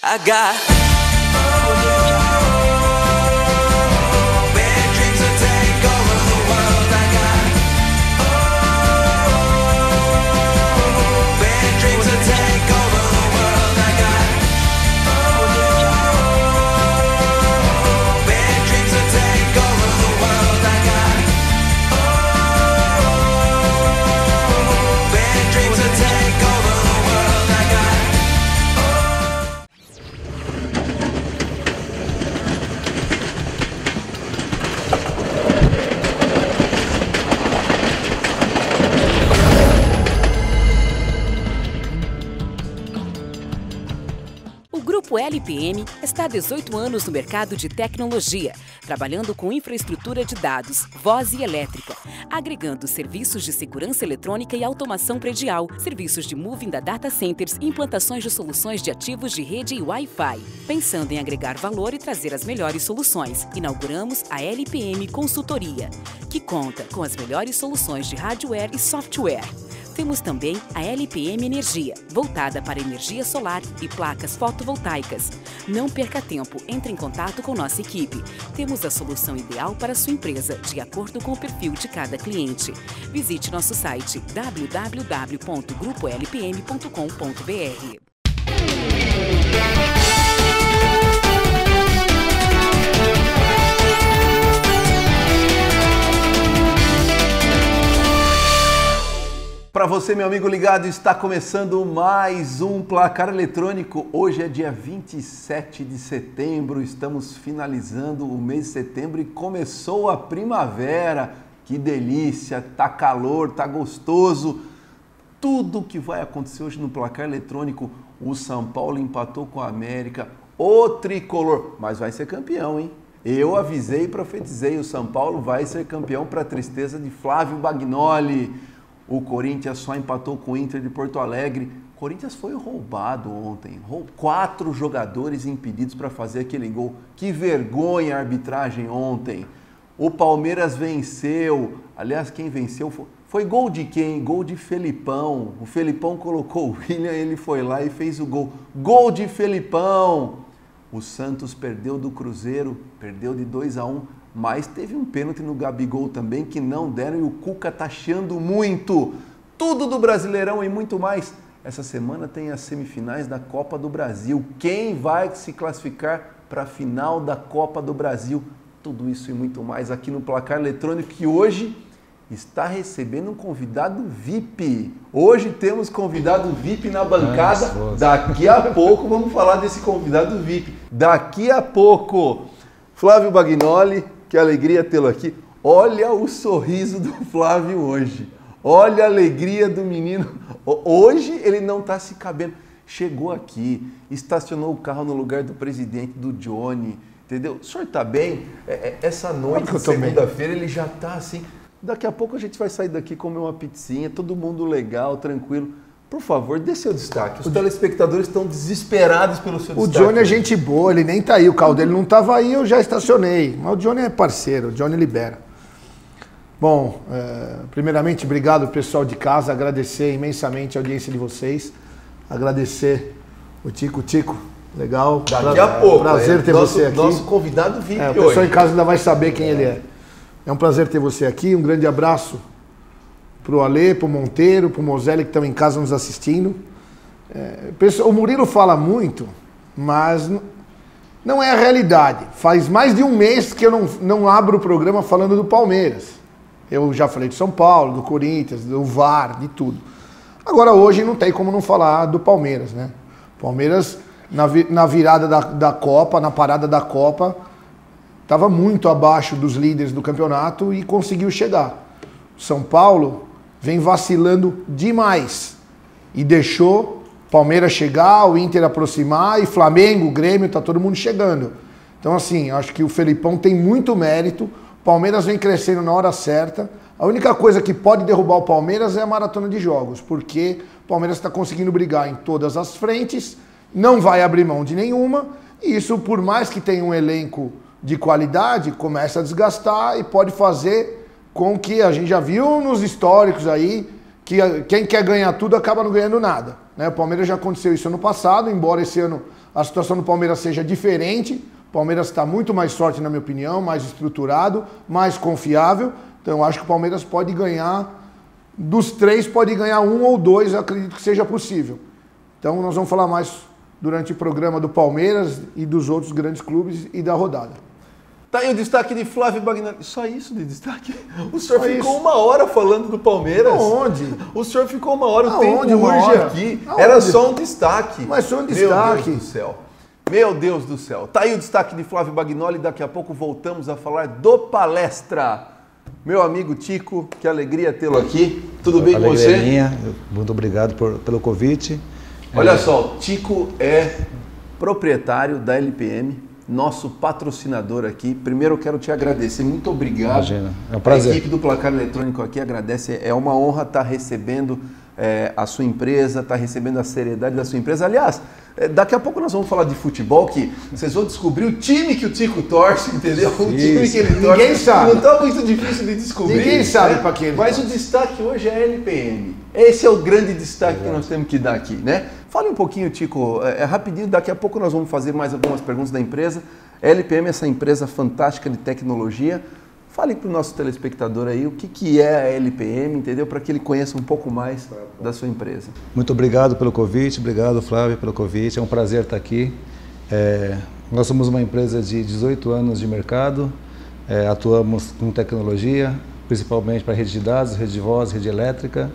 I got bad dreams to take over the world. I got bad dreams to take over the world. I got bad dreams to take over the world. I got bad dreams to take over the world. I got O Grupo LPM está há 18 anos no mercado de tecnologia, trabalhando com infraestrutura de dados, voz e elétrica, agregando serviços de segurança eletrônica e automação predial, serviços de moving da data centers e implantações de soluções de ativos de rede e Wi-Fi. Pensando em agregar valor e trazer as melhores soluções, inauguramos a LPM Consultoria, que conta com as melhores soluções de hardware e software. Temos também a LPM Energia, voltada para energia solar e placas fotovoltaicas. Não perca tempo, entre em contato com nossa equipe. Temos a solução ideal para a sua empresa, de acordo com o perfil de cada cliente. Visite nosso site www.grupolpm.com.br. Para você, meu amigo ligado, está começando mais um Placar Eletrônico. Hoje é dia 27 de setembro, estamos finalizando o mês de setembro e começou a primavera. Que delícia, tá calor, tá gostoso. Tudo que vai acontecer hoje no Placar Eletrônico, o São Paulo empatou com a América, o tricolor, mas vai ser campeão, hein? Eu avisei e profetizei, o São Paulo vai ser campeão para a tristeza de Flávio Bagnoli. O Corinthians só empatou com o Inter de Porto Alegre. O Corinthians foi roubado ontem. 4 jogadores impedidos para fazer aquele gol. Que vergonha a arbitragem ontem. O Palmeiras venceu. Aliás, quem venceu foi gol de quem? Gol de Felipão. O Felipão colocou o William, ele foi lá e fez o gol. Gol de Felipão. O Santos perdeu do Cruzeiro, perdeu de 2-1. Mas teve um pênalti no Gabigol também que não deram e o Cuca tá chiando muito. Tudo do Brasileirão e muito mais. Essa semana tem as semifinais da Copa do Brasil. Quem vai se classificar para a final da Copa do Brasil? Tudo isso e muito mais aqui no Placar Eletrônico, que hoje está recebendo um convidado VIP. Hoje temos convidado VIP na bancada. Daqui a pouco vamos falar desse convidado VIP. Daqui a pouco. Flávio Bagnoli, que alegria tê-lo aqui. Olha o sorriso do Flávio hoje. Olha a alegria do menino. Hoje ele não está se cabendo. Chegou aqui, estacionou o carro no lugar do presidente, do Johnny. Entendeu? O senhor está bem? Essa noite de segunda-feira ele já está assim. Daqui a pouco a gente vai sair daqui comer uma pizzinha, todo mundo legal, tranquilo. Por favor, dê seu destaque. Os telespectadores estão desesperados pelo seu destaque. O Johnny é gente boa, ele nem tá aí. O carro dele não estava aí, eu já estacionei. Mas o Johnny é parceiro, o Johnny libera. Bom, primeiramente, obrigado pessoal de casa, agradecer imensamente a audiência de vocês. Agradecer o Tico. Legal. Daqui a pouco. Prazer ter você aqui. Nosso convidado VIP hoje. O pessoal em casa ainda vai saber quem ele é. É um prazer ter você aqui. Um grande abraço pro Alê, pro Monteiro, pro Moselli que estão em casa nos assistindo. O Murilo fala muito, mas não é a realidade. Faz mais de um mês que eu não abro o programa falando do Palmeiras. Eu já falei de São Paulo, do Corinthians, do VAR, de tudo. Agora hoje não tem como não falar do Palmeiras, né? Palmeiras, na virada da Copa, na parada da Copa, estava muito abaixo dos líderes do campeonato e conseguiu chegar. São Paulo vem vacilando demais e deixou Palmeiras chegar, o Inter aproximar e Flamengo, Grêmio, tá todo mundo chegando. Então assim, acho que o Felipão tem muito mérito, o Palmeiras vem crescendo na hora certa. A única coisa que pode derrubar o Palmeiras é a maratona de jogos, porque o Palmeiras está conseguindo brigar em todas as frentes, não vai abrir mão de nenhuma, e isso, por mais que tenha um elenco de qualidade, começa a desgastar e pode fazer com que a gente já viu nos históricos aí que quem quer ganhar tudo acaba não ganhando nada. Né? O Palmeiras já aconteceu isso ano passado, embora esse ano a situação do Palmeiras seja diferente. O Palmeiras está muito mais forte, na minha opinião, mais estruturado, mais confiável. Então eu acho que o Palmeiras pode ganhar, dos 3 pode ganhar 1 ou 2, eu acredito que seja possível. Então nós vamos falar mais durante o programa do Palmeiras e dos outros grandes clubes e da rodada. Tá aí o destaque de Flávio Bagnoli. Só isso de destaque? O senhor ficou 1 hora falando do Palmeiras. Aonde? O senhor ficou 1 hora, o Aonde, tempo 1 urge hora? aqui. Aonde? Era só um destaque. Mas só um destaque. Meu Deus do céu. Meu Deus do céu. Tá aí o destaque de Flávio Bagnoli. Daqui a pouco voltamos a falar do Palestra. Meu amigo Tico, que alegria tê-lo aqui. Tudo bem com você? Minha. Muito obrigado pelo convite. Olha só, Tico é proprietário da LPM, nosso patrocinador aqui. Primeiro eu quero te agradecer, muito obrigado. Imagina, é um prazer. A equipe do Placar Eletrônico aqui agradece, é uma honra estar recebendo a sua empresa, estar recebendo a seriedade da sua empresa. Aliás, daqui a pouco nós vamos falar de futebol, que vocês vão descobrir o time que o Tico torce, entendeu? O time que ele torce. Ninguém sabe. Não está muito difícil de descobrir. Ninguém sabe né? para quem ele Mas torce. o destaque hoje é a LPM. Esse é o grande destaque que nós temos que dar aqui, né? Fale um pouquinho, Tico, rapidinho, daqui a pouco nós vamos fazer mais algumas perguntas da empresa. A LPM é essa empresa fantástica de tecnologia. Fale para o nosso telespectador aí o que é a LPM, entendeu? Para que ele conheça um pouco mais da sua empresa. Muito obrigado pelo convite, obrigado Flávio pelo convite, é um prazer estar aqui. Nós somos uma empresa de 18 anos de mercado, atuamos com tecnologia, principalmente para rede de dados, rede de voz, rede elétrica.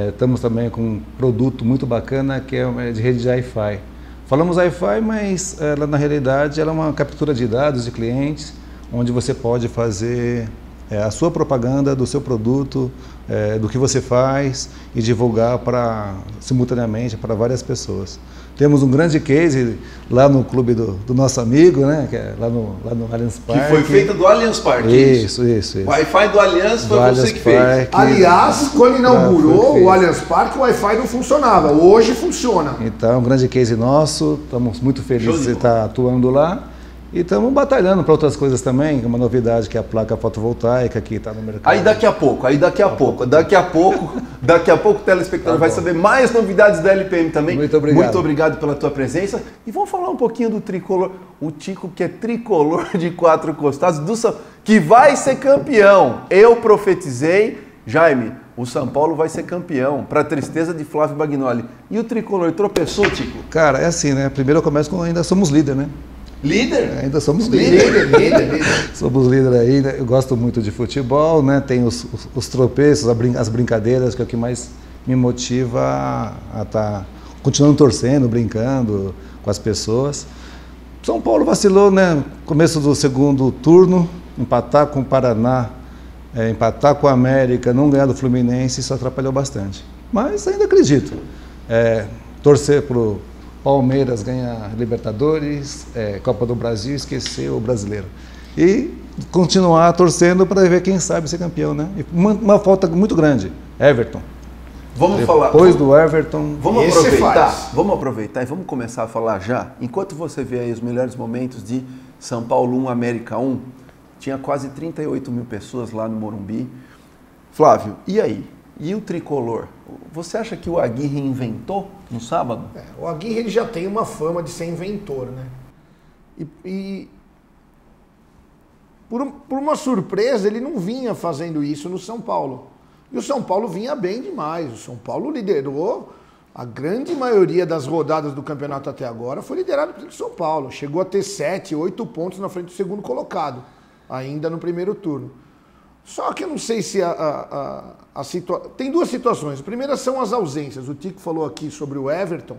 Estamos também com um produto muito bacana que é de rede de Wi-Fi. Falamos Wi-Fi, mas ela, na realidade ela é uma captura de dados de clientes, onde você pode fazer a sua propaganda do seu produto, do que você faz e divulgar simultaneamente para várias pessoas. Temos um grande case lá no clube do nosso amigo, né? Que é lá no Allianz Parque. Que foi feito do Allianz Parque. Isso. O Wi-Fi do Allianz foi você que fez. Aliás, quando inaugurou o Allianz Parque, o Wi-Fi não funcionava. Hoje funciona. Então, é um grande case nosso. Estamos muito felizes de estar atuando lá. E estamos batalhando para outras coisas também, uma novidade que é a placa fotovoltaica que está no mercado. Aí daqui a pouco o telespectador vai saber mais novidades da LPM também. Muito obrigado. Muito obrigado pela tua presença. E vamos falar um pouquinho do tricolor. O Tico, que é tricolor de 4 costados, que vai ser campeão. Eu profetizei, Jaime, o São Paulo vai ser campeão, para tristeza de Flávio Bagnoli. E o tricolor tropeçou, Tico? Cara, é assim, né? Primeiro eu começo com ainda somos líder, né? Líder? Ainda somos líder. Somos líder ainda. Eu gosto muito de futebol, né? Tem os tropeços, as brincadeiras, que é o que mais me motiva a estar continuando torcendo, brincando com as pessoas. São Paulo vacilou, né? Começo do segundo turno, empatar com o Paraná, empatar com a América, não ganhar do Fluminense, isso atrapalhou bastante. Mas ainda acredito. Torcer pro Palmeiras ganhar Libertadores, Copa do Brasil, esquecer o brasileiro. E continuar torcendo para ver quem sabe ser campeão, né? E uma falta muito grande, Everton. Vamos falar. Depois do Everton. Vamos aproveitar e vamos começar a falar já. Enquanto você vê aí os melhores momentos de São Paulo 1, América 1, tinha quase 38 mil pessoas lá no Morumbi. Flávio, e aí? E o tricolor? Você acha que o Aguirre inventou no sábado? O Aguirre ele já tem uma fama de ser inventor, né? E por uma surpresa, ele não vinha fazendo isso no São Paulo. E o São Paulo vinha bem demais. O São Paulo liderou a grande maioria das rodadas do campeonato até agora, foi liderado pelo São Paulo. Chegou a ter 7, 8 pontos na frente do segundo colocado, ainda no primeiro turno. Só que eu não sei se tem duas situações. A primeira são as ausências. O Tico falou aqui sobre o Everton.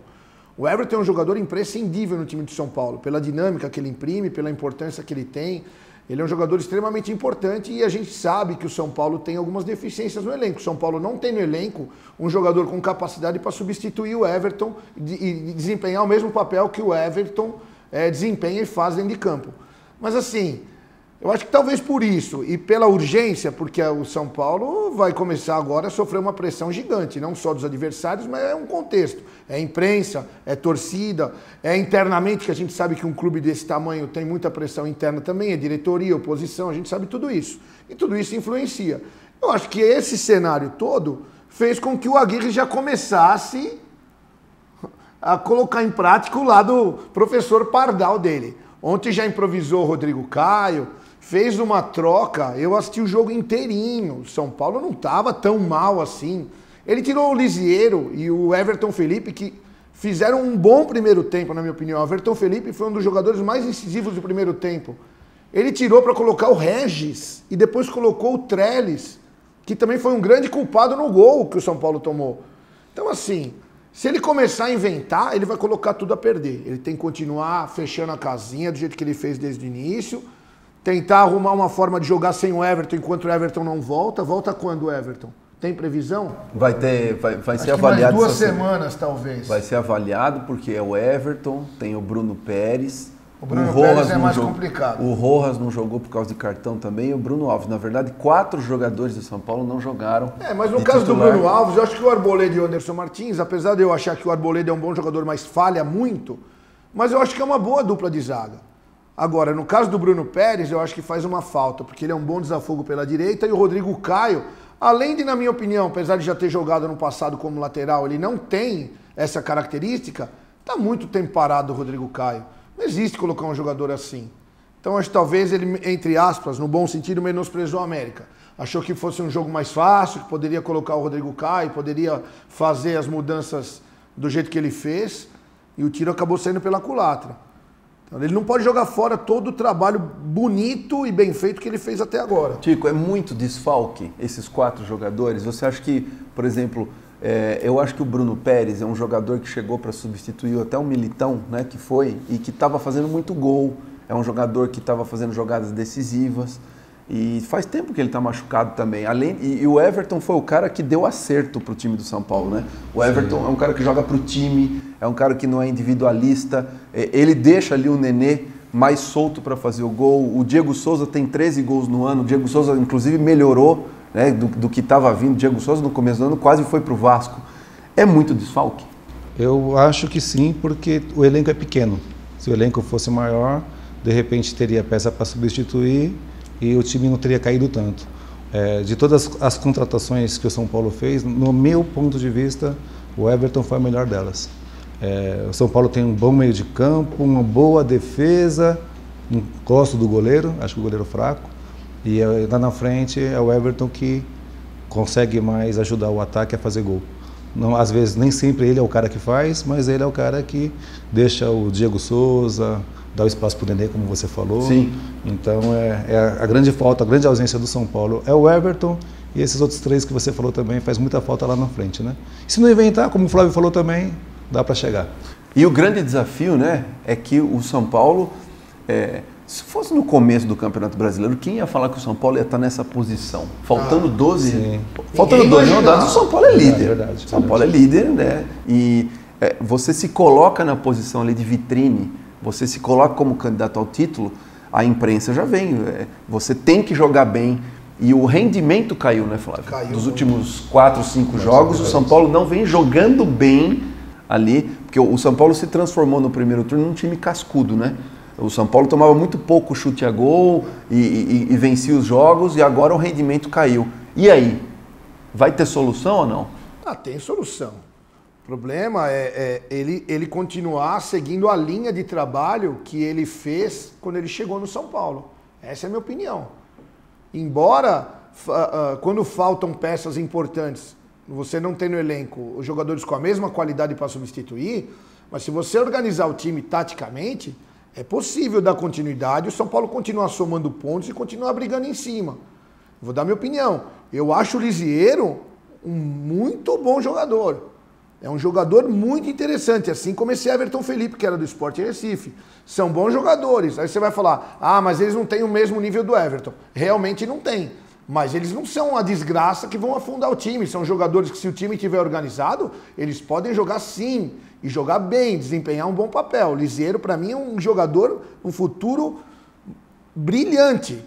O Everton é um jogador imprescindível no time de São Paulo, pela dinâmica que ele imprime, pela importância que ele tem. Ele é um jogador extremamente importante e a gente sabe que o São Paulo tem algumas deficiências no elenco. O São Paulo não tem no elenco um jogador com capacidade para substituir o Everton e desempenhar o mesmo papel que o Everton desempenha e faz dentro de campo. Mas assim, eu acho que talvez por isso e pela urgência, porque o São Paulo vai começar agora a sofrer uma pressão gigante, não só dos adversários, mas é um contexto. É imprensa, é torcida, é internamente, que a gente sabe que um clube desse tamanho tem muita pressão interna também, é diretoria, oposição, a gente sabe tudo isso. E tudo isso influencia. Eu acho que esse cenário todo fez com que o Aguirre já começasse a colocar em prática o lado professor Pardal dele. Ontem já improvisou o Rodrigo Caio, fez uma troca, eu assisti o jogo inteirinho. O São Paulo não estava tão mal assim. Ele tirou o Lisiero e o Everton Felipe, que fizeram um bom primeiro tempo, na minha opinião. O Everton Felipe foi um dos jogadores mais incisivos do primeiro tempo. Ele tirou para colocar o Regis e depois colocou o Trellis, que também foi um grande culpado no gol que o São Paulo tomou. Então, assim, se ele começar a inventar, ele vai colocar tudo a perder. Ele tem que continuar fechando a casinha do jeito que ele fez desde o início, tentar arrumar uma forma de jogar sem o Everton enquanto o Everton não volta. Volta quando o Everton? Tem previsão? Vai ser avaliado. Mais 2 semanas, talvez. Vai ser avaliado porque é o Everton, tem o Bruno Pérez. O Bruno Pérez é mais complicado. O Rojas não jogou por causa de cartão também. E o Bruno Alves, na verdade, 4 jogadores do São Paulo não jogaram. Mas no caso titular do Bruno Alves, eu acho que o Arboleda e o Anderson Martins, apesar de eu achar que o Arboleda é um bom jogador, mas falha muito, mas eu acho que é uma boa dupla de zaga. Agora, no caso do Bruno Pérez, eu acho que faz uma falta, porque ele é um bom desafogo pela direita e o Rodrigo Caio, além de, na minha opinião, apesar de já ter jogado no passado como lateral, ele não tem essa característica, está muito tempo parado o Rodrigo Caio. Não existe colocar um jogador assim. Então, acho que talvez ele, entre aspas, no bom sentido, menosprezou a América. Achou que fosse um jogo mais fácil, que poderia colocar o Rodrigo Caio, poderia fazer as mudanças do jeito que ele fez, e o tiro acabou saindo pela culatra. Então, ele não pode jogar fora todo o trabalho bonito e bem feito que ele fez até agora. Tico, é muito desfalque esses 4 jogadores? Você acha que, por exemplo, eu acho que o Bruno Pérez é um jogador que chegou para substituir até o Militão, né, que foi, e que estava fazendo muito gol. É um jogador que estava fazendo jogadas decisivas. E faz tempo que ele está machucado também. E o Everton foi o cara que deu acerto para o time do São Paulo, né? O Everton é um cara que joga para o time, é um cara que não é individualista. Ele deixa ali o Nenê mais solto para fazer o gol. O Diego Souza tem 13 gols no ano. O Diego Souza, inclusive, melhorou, né, do que estava vindo. O Diego Souza, no começo do ano, quase foi para o Vasco. É muito desfalque? Eu acho que sim, porque o elenco é pequeno. Se o elenco fosse maior, de repente teria peça para substituir e o time não teria caído tanto. De todas as contratações que o São Paulo fez, no meu ponto de vista, o Everton foi a melhor delas. O São Paulo tem um bom meio de campo, uma boa defesa, gosto do goleiro, acho que o goleiro fraco, e lá na frente é o Everton que consegue mais ajudar o ataque a fazer gol. Não, às vezes nem sempre ele é o cara que faz, mas ele é o cara que deixa o Diego Souza, dá o espaço para o Nenê, como você falou. Sim. Então a grande falta, a grande ausência do São Paulo é o Everton, e esses outros 3 que você falou também faz muita falta lá na frente, né? E se não inventar, como o Flávio falou também, dá para chegar. E o grande desafio, né, é que o São Paulo, se fosse no começo do Campeonato Brasileiro, quem ia falar que o São Paulo ia estar nessa posição? Faltando 12, sim. Faltando 12 rodadas, o São Paulo é líder. Verdade, São Paulo é líder, né? E você se coloca na posição ali de vitrine, você se coloca como candidato ao título, a imprensa já vem. Você tem que jogar bem. E o rendimento caiu, né, Flávio? Caiu. Dos últimos 4, 5 jogos, o São Paulo não vem jogando bem ali, porque o São Paulo se transformou no primeiro turno num time cascudo, né? O São Paulo tomava muito pouco chute a gol e vencia os jogos, e agora o rendimento caiu. E aí? Vai ter solução ou não? Tem solução. O problema é ele continuar seguindo a linha de trabalho que ele fez quando ele chegou no São Paulo. Essa é a minha opinião. Embora, quando faltam peças importantes, você não tem no elenco os jogadores com a mesma qualidade para substituir, mas se você organizar o time taticamente, é possível dar continuidade, o São Paulo continuar somando pontos e continuar brigando em cima. Vou dar minha opinião. Eu acho o Lisiero um muito bom jogador. É um jogador muito interessante, assim como esse Everton Felipe, que era do Sport Recife. São bons jogadores. Aí você vai falar, mas eles não têm o mesmo nível do Everton. Realmente não tem. Mas eles não são uma desgraça que vão afundar o time. São jogadores que, se o time estiver organizado, eles podem jogar sim. E jogar bem, desempenhar um bom papel. O Lisiero, para mim, é um jogador, um futuro brilhante.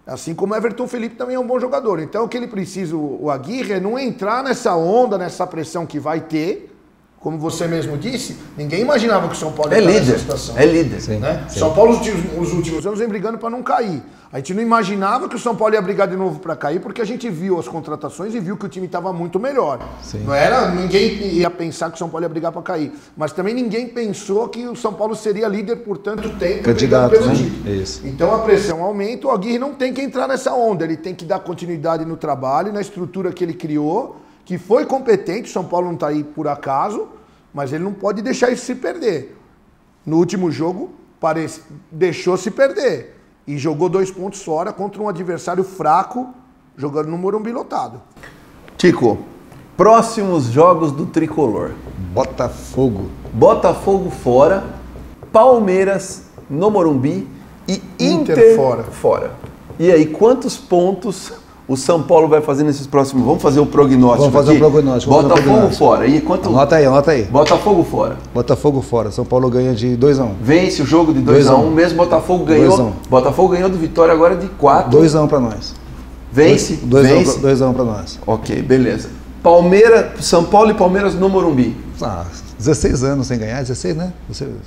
Assim como o Everton Felipe também é um bom jogador. Então, o que ele precisa, o Aguirre, é não entrar nessa onda, nessa pressão que vai ter, como você mesmo disse, ninguém imaginava que o São Paulo É ia estar líder, nessa situação. é líder. Sim. Né? Sim. São Paulo, os últimos anos, vem brigando para não cair. A gente não imaginava que o São Paulo ia brigar de novo para cair, porque a gente viu as contratações e viu que o time estava muito melhor. Sim. Não era, ninguém ia pensar que o São Paulo ia brigar para cair. Mas também ninguém pensou que o São Paulo seria líder por tanto tempo Candidato, brigando pelo né? título. Isso. Então a pressão aumenta, o Aguirre não tem que entrar nessa onda, ele tem que dar continuidade no trabalho, na estrutura que ele criou, que foi competente, o São Paulo não está aí por acaso, mas ele não pode deixar isso se perder. No último jogo, deixou se perder. E jogou 2 pontos fora contra um adversário fraco, jogando no Morumbi lotado. Tico, próximos jogos do Tricolor. Botafogo. Botafogo fora, Palmeiras no Morumbi e Inter Inter fora. E aí, quantos pontos o São Paulo vai fazer nesses próximos? Vamos fazer o prognóstico. Vamos fazer aqui? o prognóstico. vamos fazer o Botafogo prognóstico. fora. E quanto? Anota aí. Botafogo fora. Botafogo fora. São Paulo ganha de 2-1. Vence o jogo de 2x1. Mesmo Botafogo ganhou. 2-1. Botafogo ganhou do Vitória agora de 4. 2-1 pra nós. Vence. 2-1 pra nós. Ok, beleza. São Paulo e Palmeiras no Morumbi. 16 anos sem ganhar, 16, né?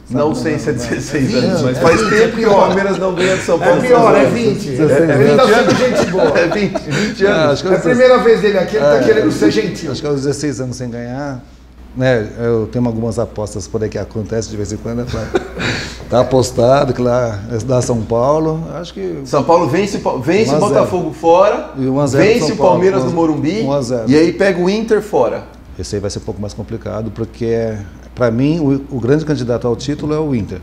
Não sei se é 16 20, anos, mas é faz 20, tempo é que o pior. Palmeiras não ganha de São Paulo. É pior, é 20. Ele tá sendo gente boa. É 20 anos. Acho que É a primeira vez dele aqui, ele tá querendo ser gentil. Acho que aos 16 anos sem ganhar, né? Eu tenho algumas apostas por aí que acontece de vez em quando, né, Flávio? Tá apostado que lá dá São Paulo. Acho que São Paulo vence o 1 a 0. Botafogo fora, E 1 a 0 vence São o Palmeiras Paulo, no Morumbi 1 a 0. e aí pega o Inter fora. esse aí vai ser um pouco mais complicado, porque para mim o grande candidato ao título é o Inter,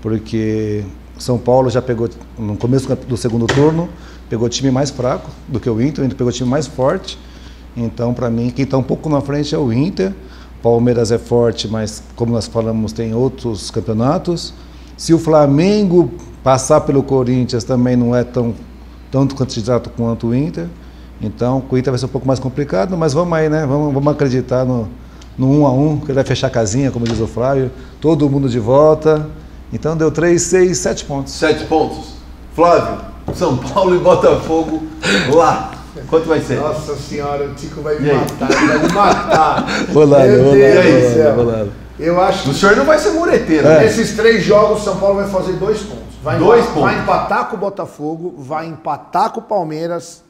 porque São Paulo já pegou no começo do segundo turno, pegou time mais fraco do que o Inter pegou time mais forte. Então, para mim, quem está um pouco na frente é o Inter. Palmeiras é forte, mas como nós falamos, tem outros campeonatos. Se o Flamengo passar pelo Corinthians, também não é tanto candidato quanto o Inter. Então, com o Inter vai ser um pouco mais complicado, mas vamos aí, né? Vamos acreditar no 1-1, que ele vai fechar a casinha, como diz o Flávio. Todo mundo de volta. Então, deu 3, 6, 7 pontos. 7 pontos. Flávio, São Paulo e Botafogo lá. Quanto vai ser? Nossa senhora, o Tico vai E me aí? matar, ele vai me matar. Bolado, Meu bolado, Deus bolado, do céu. bolado. Eu acho O que senhor não vai ser mureteiro, né? nesses 3 jogos, o São Paulo vai fazer 2 pontos. Vai 2 pontos. Vai empatar com o Botafogo, vai empatar com o Palmeiras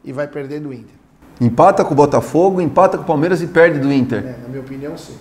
e vai perder do Inter. Empata com o Botafogo, empata com o Palmeiras e perde do Inter. Na minha opinião, sim.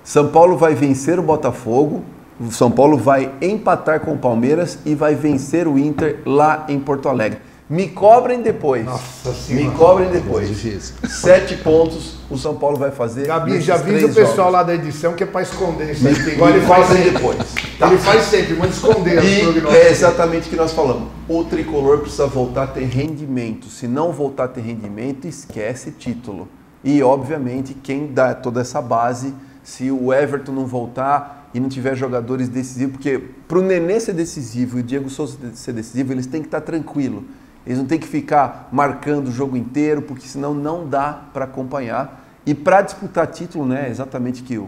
São Paulo vai vencer o Botafogo, o São Paulo vai empatar com o Palmeiras e vai vencer o Inter lá em Porto Alegre. Me cobrem depois. Nossa Senhora. Me cobrem depois. Difícil. 7 pontos o São Paulo vai fazer. Gabi, nesses já avisa 3 o pessoal jogos. lá da edição que é pra esconder isso Me, aí. Igual ele me faz cobrem sempre. depois. Ele faz sempre, manda esconder as E prognósticos. é exatamente o que nós falamos. O tricolor precisa voltar a ter rendimento. Se não voltar a ter rendimento, esquece título. E, obviamente, quem dá toda essa base, se o Everton não voltar e não tiver jogadores decisivos, porque para o Nenê ser decisivo e o Diego Souza ser decisivo, eles têm que estar tranquilos. Eles não têm que ficar marcando o jogo inteiro, porque senão não dá para acompanhar. E para disputar título, né, exatamente que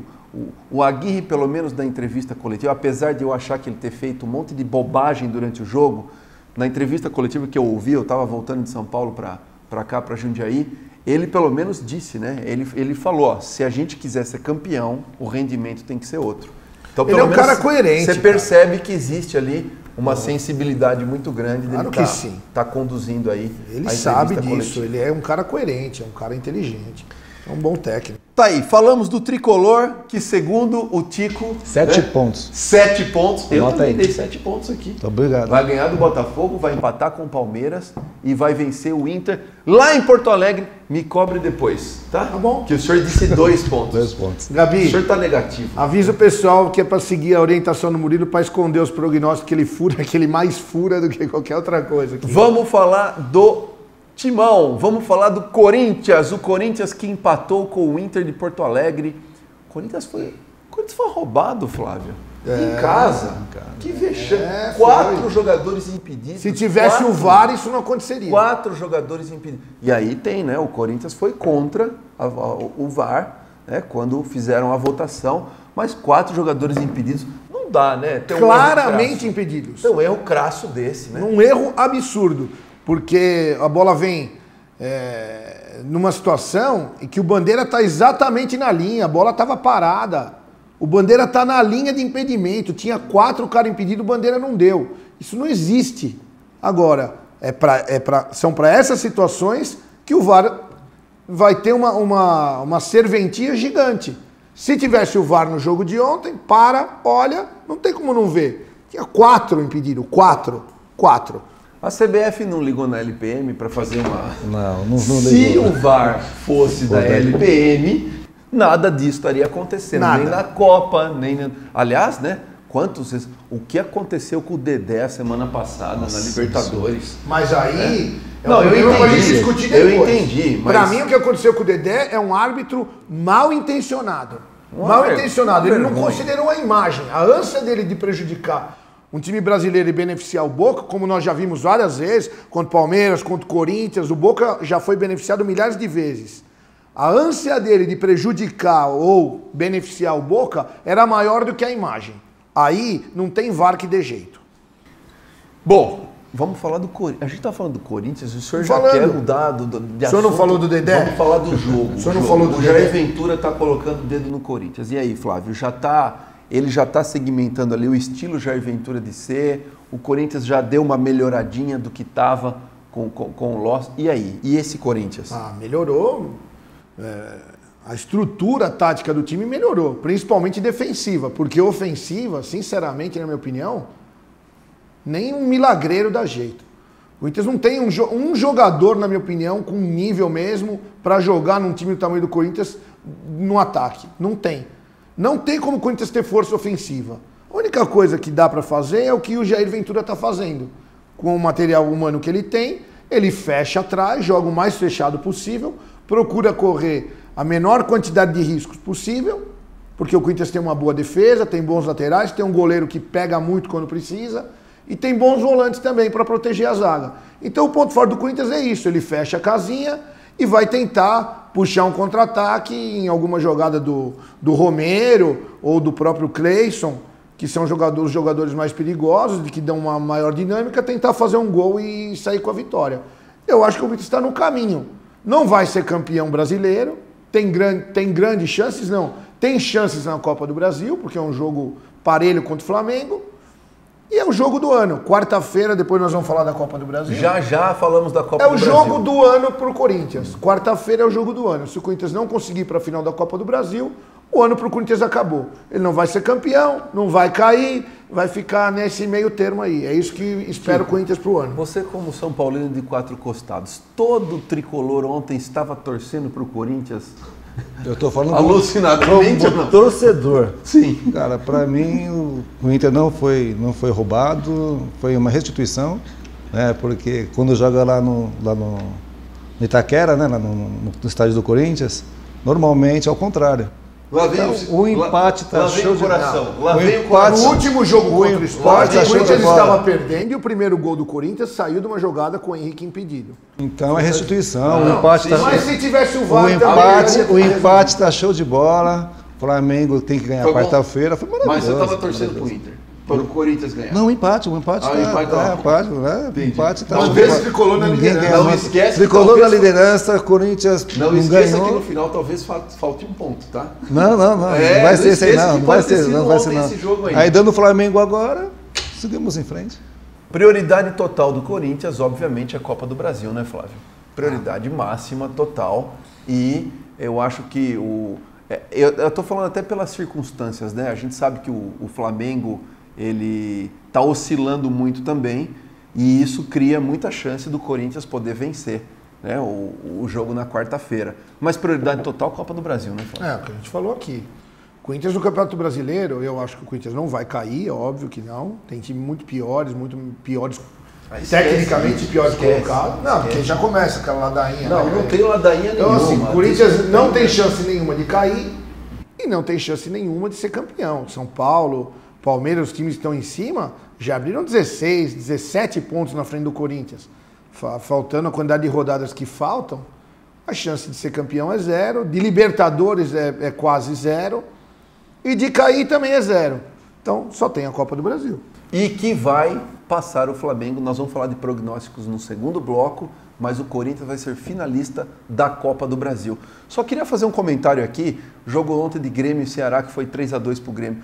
o Aguirre, pelo menos na entrevista coletiva, apesar de eu achar que ele ter feito um monte de bobagem durante o jogo, na entrevista coletiva que eu ouvi, eu estava voltando de São Paulo para cá, para Jundiaí, ele pelo menos disse, né? Ele falou, ó, se a gente quiser ser campeão, o rendimento tem que ser outro. Então, Ele é um cara coerente, Você cara. percebe que existe ali uma sensibilidade muito grande dele Claro que sim. tá conduzindo aí Ele a sabe entrevista disso, coletiva. ele é um cara coerente, é um cara inteligente, é um bom técnico. Tá aí, falamos do tricolor, que segundo o Tico... 7 né, pontos. 7 pontos. Eu Anota também aí. dei 7 pontos aqui. Então, obrigado. Vai ganhar do Botafogo, vai empatar com o Palmeiras e vai vencer o Inter lá em Porto Alegre. Me cobre depois, tá? Tá bom. Que o senhor disse 2 pontos. 2 pontos. O Gabi, senhor tá negativo. avisa o pessoal que é para seguir a orientação do Murilo para esconder os prognósticos que ele fura, que ele mais fura do que qualquer outra coisa. Aqui. Vamos falar do Timão, vamos falar do Corinthians. O Corinthians que empatou com o Inter de Porto Alegre. O Corinthians foi roubado, Flávio. Em casa. Que vexame. 4 jogadores impedidos. Se tivesse 4. o VAR, isso não aconteceria. 4 jogadores impedidos. E aí tem, né? O Corinthians foi contra o VAR, né? Quando fizeram a votação, mas 4 jogadores impedidos. Não dá, né? Tem um erro Claramente crasso. impedidos. Tem um erro crasso desse, né? Um erro absurdo, porque a bola vem numa situação em que o Bandeira está exatamente na linha, a bola estava parada. O Bandeira está na linha de impedimento, tinha 4 caras impedidos, o Bandeira não deu. Isso não existe. Agora, são para essas situações que o VAR vai ter uma serventia gigante. Se tivesse o VAR no jogo de ontem, olha, não tem como não ver. Tinha 4 impedidos, 4. A CBF não ligou na LPM para fazer uma... Não Se ligou. o VAR fosse da LPM, nada disso estaria acontecendo. Nada. Nem na Copa, nem na... Aliás, né? O que aconteceu com o Dedé a semana passada na Libertadores? Mas aí... Não, eu problema pra gente entendi. discutir Eu depois. entendi, mas... Pra mim, o que aconteceu com o Dedé é um árbitro mal intencionado. Uma Intencionado. Ele não vergonha. considerou a imagem. A ânsia dele de prejudicar um time brasileiro e beneficiar o Boca, como nós já vimos várias vezes, contra o Palmeiras, contra o Corinthians, o Boca já foi beneficiado milhares de vezes. A ânsia dele de prejudicar ou beneficiar o Boca era maior do que a imagem. Aí não tem VAR que dê jeito. Bom, vamos falar do Corinthians. A gente tá falando do Corinthians, o senhor já Falando. quer mudar de O senhor não assunto. falou do Dedé? Vamos falar do jogo. O senhor não falou do O Jair Dedé? Ventura tá colocando o dedo no Corinthians. E aí, Flávio, ele já tá segmentando ali o estilo Jair Ventura de ser, o Corinthians já deu uma melhoradinha do que tava com o Loss. E aí? E esse Corinthians? Melhorou. A estrutura tática do time melhorou, principalmente defensiva, porque ofensiva, sinceramente, na minha opinião, nem um milagreiro dá jeito. O Corinthians não tem um jogador, na minha opinião, com nível mesmo para jogar num time do tamanho do Corinthians no ataque. Não tem. Não tem como o Corinthians ter força ofensiva. A única coisa que dá para fazer é o que o Jair Ventura está fazendo. Com o material humano que ele tem, ele fecha atrás, joga o mais fechado possível, procura correr a menor quantidade de riscos possível, porque o Corinthians tem uma boa defesa, tem bons laterais, tem um goleiro que pega muito quando precisa e tem bons volantes também para proteger a zaga. Então o ponto forte do Corinthians é isso, ele fecha a casinha e vai tentar puxar um contra-ataque em alguma jogada do Romero ou do próprio Cleison, que são os jogadores mais perigosos, de que dão uma maior dinâmica, tentar fazer um gol e sair com a vitória. Eu acho que o Corinthians está no caminho. Não vai ser campeão brasileiro, tem grandes chances, não. Tem chances na Copa do Brasil, porque é um jogo parelho contra o Flamengo. E é o jogo do ano. Quarta-feira, depois nós vamos falar da Copa do Brasil. Já falamos da Copa É do o Brasil. jogo do ano pro Corinthians. Quarta-feira é o jogo do ano. Se o Corinthians não conseguir para a final da Copa do Brasil, o ano pro Corinthians acabou. Ele não vai ser campeão, não vai cair, vai ficar nesse meio termo aí. É isso que espero o Corinthians pro ano. Você, como São Paulino de 4 costados, todo tricolor ontem estava torcendo pro Corinthians? Eu tô falando Alucinadamente ou como não? torcedor. Sim. Cara, para mim o Inter não foi roubado, foi uma restituição, né? Porque quando joga lá no Itaquera, né? Lá no estádio do Corinthians, normalmente é ao contrário. Lá vem Então, o empate tá lá vem show o de coração. bola. Lá O vem o empate- coração. No último jogo contra o Sport, tá o show Corinthians de bola. estava perdendo e o primeiro gol do Corinthians saiu de uma jogada com o Henrique impedido. Então é restituição, o empate tá Mas se tivesse o o VAR empate, o empate tá show de bola. Flamengo tem que ganhar Foi bom. quarta-feira, foi maravilhoso. Mas você estava torcendo pro Inter, para o Corinthians ganhar. Não, o empate Ah, o empate, tá, né? Entendi. empate tá. Mas show de esse bola. tricolor na Ninguém liderança. ganha. Não esquece que Tricolor na talvez- liderança, Corinthians Não não esqueça ganhou. que no final talvez falte um ponto, tá? Não, É, não vai não ser esse aí esqueça não, que não vai pode ter ser, sido não vai ser ontem não. esse jogo aí. Aí dando o Flamengo agora, seguimos em frente. Prioridade total do Corinthians, obviamente, é a Copa do Brasil, né, Flávio? Prioridade máxima, total. E eu acho que eu estou falando até pelas circunstâncias, né? A gente sabe que o Flamengo, ele está oscilando muito também e isso cria muita chance do Corinthians poder vencer, né? O jogo na quarta-feira. Mas prioridade total, Copa do Brasil, né, Flávio? É, o que a gente falou aqui. Corinthians no Campeonato Brasileiro, eu acho que o Corinthians não vai cair, é óbvio que não. Tem times muito piores tecnicamente piores colocados. Não, porque já começa aquela ladainha. Não, né? não tem ladainha Então, nenhuma. assim, o Corinthians não tem chance nenhuma de cair e não tem chance nenhuma de ser campeão. São Paulo, Palmeiras, os times que estão em cima, já abriram 16, 17 pontos na frente do Corinthians. Faltando a quantidade de rodadas que faltam, a chance de ser campeão é zero, de Libertadores é quase zero e de cair também é zero. Então, só tem a Copa do Brasil. E que vai passar o Flamengo. Nós vamos falar de prognósticos no segundo bloco, mas o Corinthians vai ser finalista da Copa do Brasil. Só queria fazer um comentário aqui, jogo ontem de Grêmio e Ceará, que foi 3-2 pro Grêmio.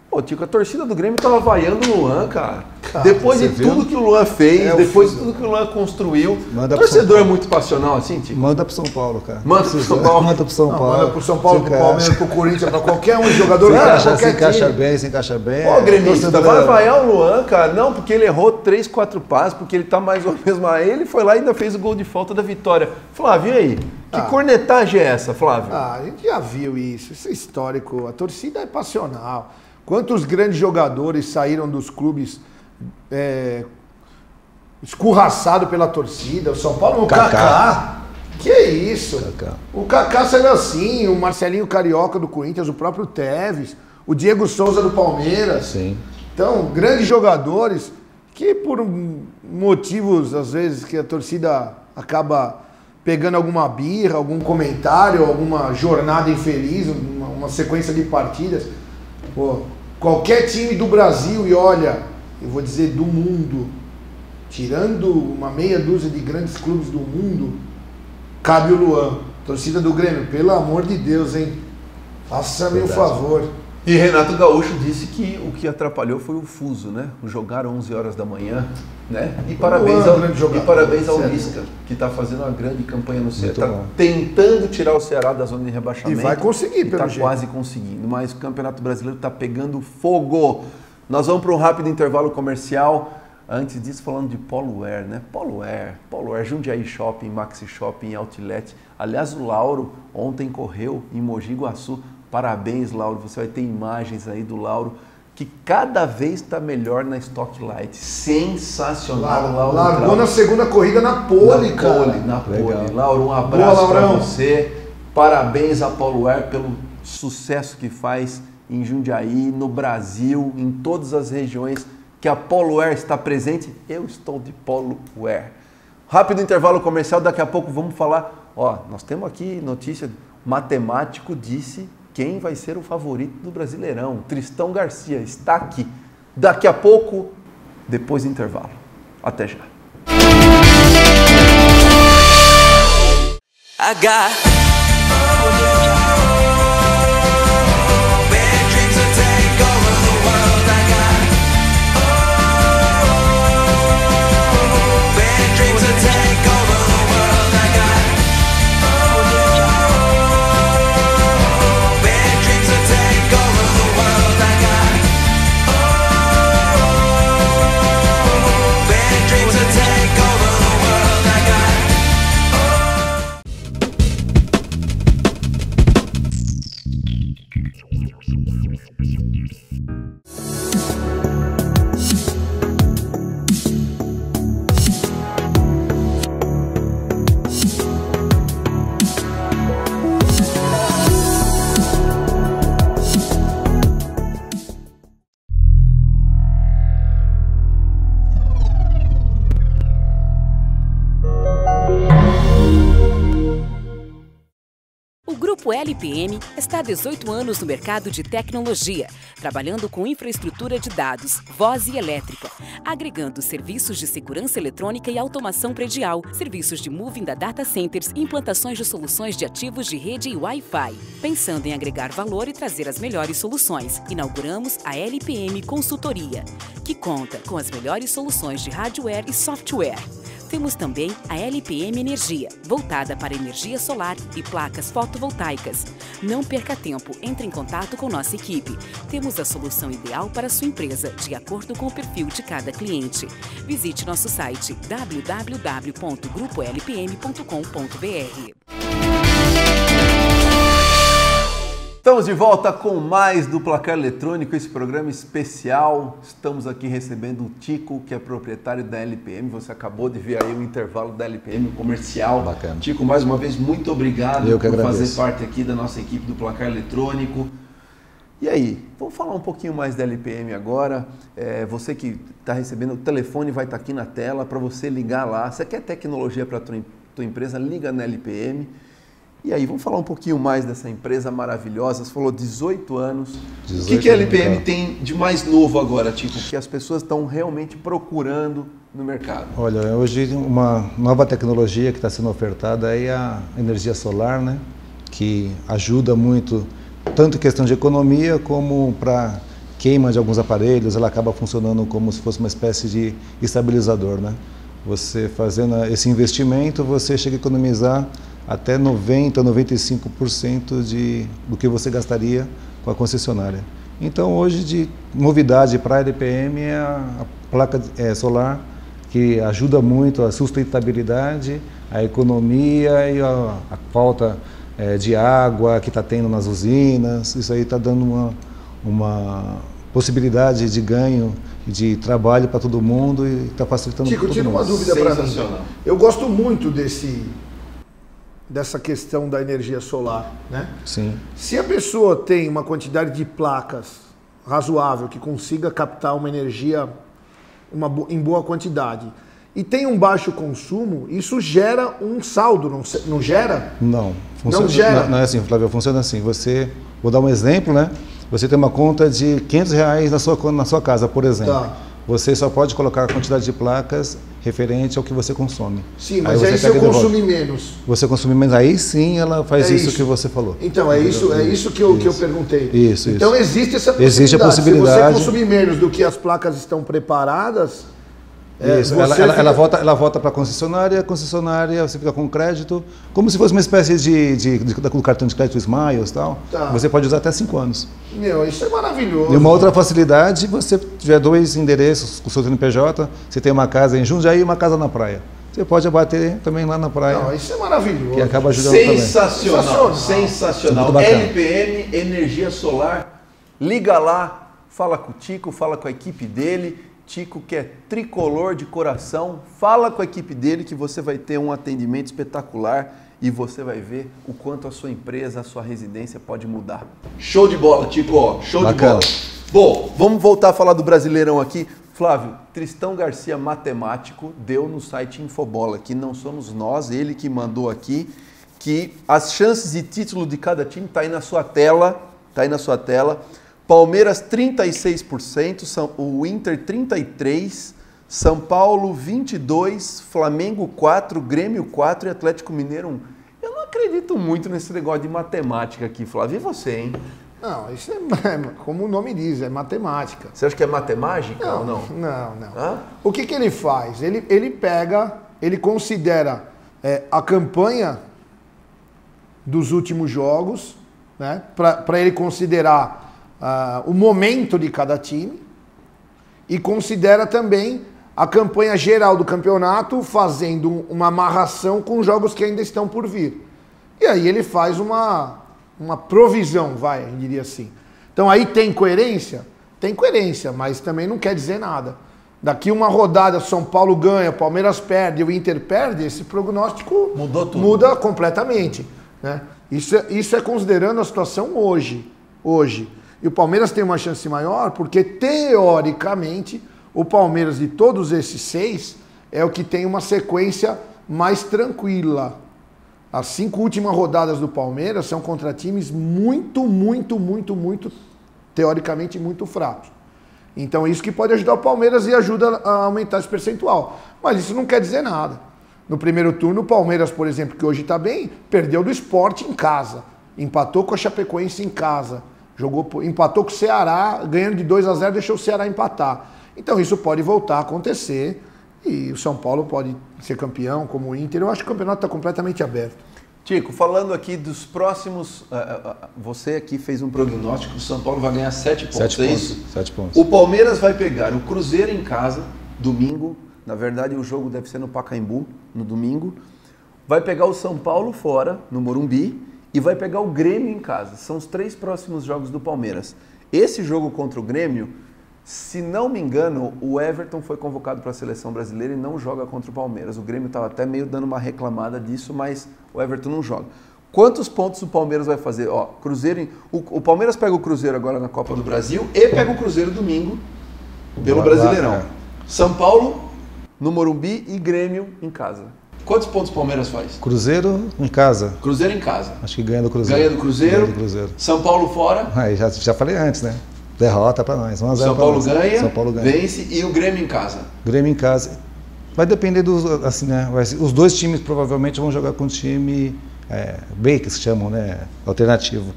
Pô, Tico, a torcida do Grêmio tava vaiando o Luan, cara. Depois de tudo que o Luan fez, depois de tudo que o Luan construiu. O torcedor é muito passional assim, Tico? Manda pro São Paulo, cara. Manda pro São Paulo. Manda pro São Paulo. Manda pro São Paulo, pro Palmeiras, pro Corinthians, pra qualquer um jogador. Se encaixa bem, se encaixa bem. Pô, gremista, vai vaiar o Luan, cara. Não, porque ele errou 3, 4 passes, porque ele tá mais ou menos... Ele foi lá e ainda fez o gol de falta da vitória. Flávio, e aí? Que cornetagem é essa, Flávio? A gente já viu isso. Isso é histórico. A torcida é passional. Quantos grandes jogadores saíram dos clubes escorraçados pela torcida? O São Paulo, o Kaká. Que isso? Kaká. O Kaká saiu assim, o Marcelinho Carioca do Corinthians, o próprio Tevez, o Diego Souza do Palmeiras. Sim. Então, grandes jogadores que por motivos, às vezes, que a torcida acaba pegando alguma birra, algum comentário, alguma jornada infeliz, uma sequência de partidas. Pô, qualquer time do Brasil, e olha, eu vou dizer do mundo, tirando uma meia dúzia de grandes clubes do mundo, cabe o Luan. Torcida do Grêmio, pelo amor de Deus, hein? Faça-me um favor. E Renato Gaúcho disse que o que atrapalhou foi o fuso, né? O jogar 11 horas da manhã, né? E parabéns ao Lisca, que está fazendo uma grande campanha no Ceará. Está tentando tirar o Ceará da zona de rebaixamento. E vai conseguir, pelo jeito. Está quase conseguindo, mas o Campeonato Brasileiro está pegando fogo. Nós vamos para um rápido intervalo comercial. Antes disso, falando de Polo Wear, né? Polo Wear, Jundiaí Shopping, Maxi Shopping, Outlet. Aliás, o Lauro ontem correu em Mogi Guaçu. Parabéns, Lauro. Você vai ter imagens aí do Lauro, que cada vez está melhor na Stock Light. Sensacional, Lauro. Largou na segunda corrida na pole, cara. Na pole. Lauro, um abraço para você. Parabéns a Polo Wear pelo sucesso que faz em Jundiaí, no Brasil, em todas as regiões que a Polo Wear está presente. Eu estou de Polo Wear. Rápido intervalo comercial, daqui a pouco vamos falar. Ó, nós temos aqui notícia, matemático disse quem vai ser o favorito do Brasileirão. Tristão Garcia está aqui. Daqui a pouco, depois do intervalo. Até já. O LPM está há 18 anos no mercado de tecnologia, trabalhando com infraestrutura de dados, voz e elétrica, agregando serviços de segurança eletrônica e automação predial, serviços de moving da data centers e implantações de soluções de ativos de rede e Wi-Fi. Pensando em agregar valor e trazer as melhores soluções, inauguramos a LPM Consultoria, que conta com as melhores soluções de hardware e software. Temos também a LPM Energia, voltada para energia solar e placas fotovoltaicas. Não perca tempo, entre em contato com nossa equipe. Temos a solução ideal para a sua empresa, de acordo com o perfil de cada cliente. Visite nosso site www.grupolpm.com.br. Estamos de volta com mais do Placar Eletrônico, esse programa especial. Estamos aqui recebendo o Tico, que é proprietário da LPM. Você acabou de ver aí o intervalo da LPM, o comercial. Bacana. Tico, mais uma vez, muito obrigado Eu que por agradeço. fazer parte aqui da nossa equipe do Placar Eletrônico. E aí, vamos falar um pouquinho mais da LPM agora. Você que está recebendo, o telefone vai estar aqui na tela para você ligar lá. Você quer tecnologia para a tua empresa? Liga na LPM. E aí, vamos falar um pouquinho mais dessa empresa maravilhosa. Você falou 18 anos. O que a LPM tem de mais novo agora, Tico? Que as pessoas estão realmente procurando no mercado? Olha, hoje uma nova tecnologia que está sendo ofertada é a energia solar, né? Que ajuda muito, tanto em questão de economia como para queima de alguns aparelhos, ela acaba funcionando como se fosse uma espécie de estabilizador, né? Você fazendo esse investimento, você chega a economizar até 90%, 95% do que você gastaria com a concessionária. Então, hoje, de novidade para a LPM é a placa solar, que ajuda muito a sustentabilidade, a economia e a falta de água que está tendo nas usinas. Isso aí está dando uma possibilidade de ganho, de trabalho para todo mundo e está facilitando Chico, todo tira mundo. uma dúvida para mim. Eu gosto muito dessa questão da energia solar, né? Sim. Se a pessoa tem uma quantidade de placas razoável, que consiga captar uma energia em boa quantidade, e tem um baixo consumo, isso gera um saldo, não gera? Não. Funciona, não gera? Não é assim, Flávio, funciona assim. Vou dar um exemplo, né? Você tem uma conta de R$500 na sua casa, por exemplo. Tá. Você só pode colocar a quantidade de placas referente ao que você consome. Sim, mas aí se eu consumir menos. Você consumir menos, aí sim ela faz isso que você falou. Então, é isso que eu perguntei. Isso. Então existe essa possibilidade. Existe a possibilidade. Se você consumir menos do que as placas estão preparadas... Isso, ela volta para a concessionária você fica com crédito, como se fosse uma espécie do cartão de crédito Smiles e tal. Tá. Você pode usar até 5 anos. Meu, isso é maravilhoso. E uma outra facilidade, você tiver 2 endereços com o seu CNPJ, você tem uma casa em Jundiaí e uma casa na praia. Você pode abater também lá na praia. Não, isso é maravilhoso. Que acaba ajudando Sensacional. LPM, energia solar, liga lá, fala com o Tico, fala com a equipe dele. Tico, que é tricolor de coração, fala com a equipe dele que você vai ter um atendimento espetacular e você vai ver o quanto a sua empresa, a sua residência pode mudar. Show de bola, Tico, show Bacana. de bola. Bom, vamos voltar a falar do Brasileirão aqui. Flávio, Tristão Garcia, matemático, deu no site Infobola, que não somos nós, ele que mandou aqui, que as chances de título de cada time tá aí na sua tela, Palmeiras 36%, o Inter 33%, São Paulo 22%, Flamengo 4%, Grêmio 4% e Atlético Mineiro 1%. Eu não acredito muito nesse negócio de matemática aqui, Flávio. E você, hein? Não, isso é como o nome diz, é matemática. Você acha que é matemática ou não? Não. Hã? O que ele faz? Ele considera a campanha dos últimos jogos, né, para ele considerar o momento de cada time e considera também a campanha geral do campeonato, fazendo uma amarração com os jogos que ainda estão por vir. E aí ele faz uma provisão, eu diria assim. Então aí tem coerência? Tem coerência, mas também não quer dizer nada. Daqui uma rodada, São Paulo ganha, Palmeiras perde, o Inter perde, esse prognóstico muda completamente, né? Isso é considerando a situação hoje. E o Palmeiras tem uma chance maior porque, teoricamente, o Palmeiras de todos esses 6 é o que tem uma sequência mais tranquila. As 5 últimas rodadas do Palmeiras são contra times muito, teoricamente, muito fracos. Então, isso que pode ajudar o Palmeiras e ajuda a aumentar esse percentual. Mas isso não quer dizer nada. No primeiro turno, o Palmeiras, por exemplo, que hoje está bem, perdeu do Sport em casa. Empatou com a Chapecoense em casa. Empatou com o Ceará, ganhando de 2-0, deixou o Ceará empatar. Então isso pode voltar a acontecer e o São Paulo pode ser campeão, como o Inter. Eu acho que o campeonato está completamente aberto. Tico, falando aqui dos próximos... você aqui fez um prognóstico, o São Paulo vai ganhar 7 pontos, 7 é pontos, isso? 7 pontos. O Palmeiras vai pegar o Cruzeiro em casa, domingo. Na verdade, o jogo deve ser no Pacaembu, no domingo. Vai pegar o São Paulo fora, no Morumbi. E vai pegar o Grêmio em casa. São os 3 próximos jogos do Palmeiras. Esse jogo contra o Grêmio, se não me engano, o Everton foi convocado para a seleção brasileira e não joga contra o Palmeiras. O Grêmio estava até meio dando uma reclamada disso, mas o Everton não joga. Quantos pontos o Palmeiras vai fazer? O Palmeiras pega o Cruzeiro agora na Copa do Brasil e pega o Cruzeiro domingo pelo Brasileirão. São Paulo no Morumbi e Grêmio em casa. Quantos pontos o Palmeiras faz? Cruzeiro em casa. Cruzeiro em casa. Acho que ganha do Cruzeiro. Ganha do Cruzeiro. São Paulo fora. Aí já falei antes, né? Derrota para nós. 1-0 São Paulo ganha, São Paulo ganha. Vence e o Grêmio em casa. Grêmio em casa. Vai depender dos, assim, né? Os dois times provavelmente vão jogar com um time B, que se chamam, né? Alternativo.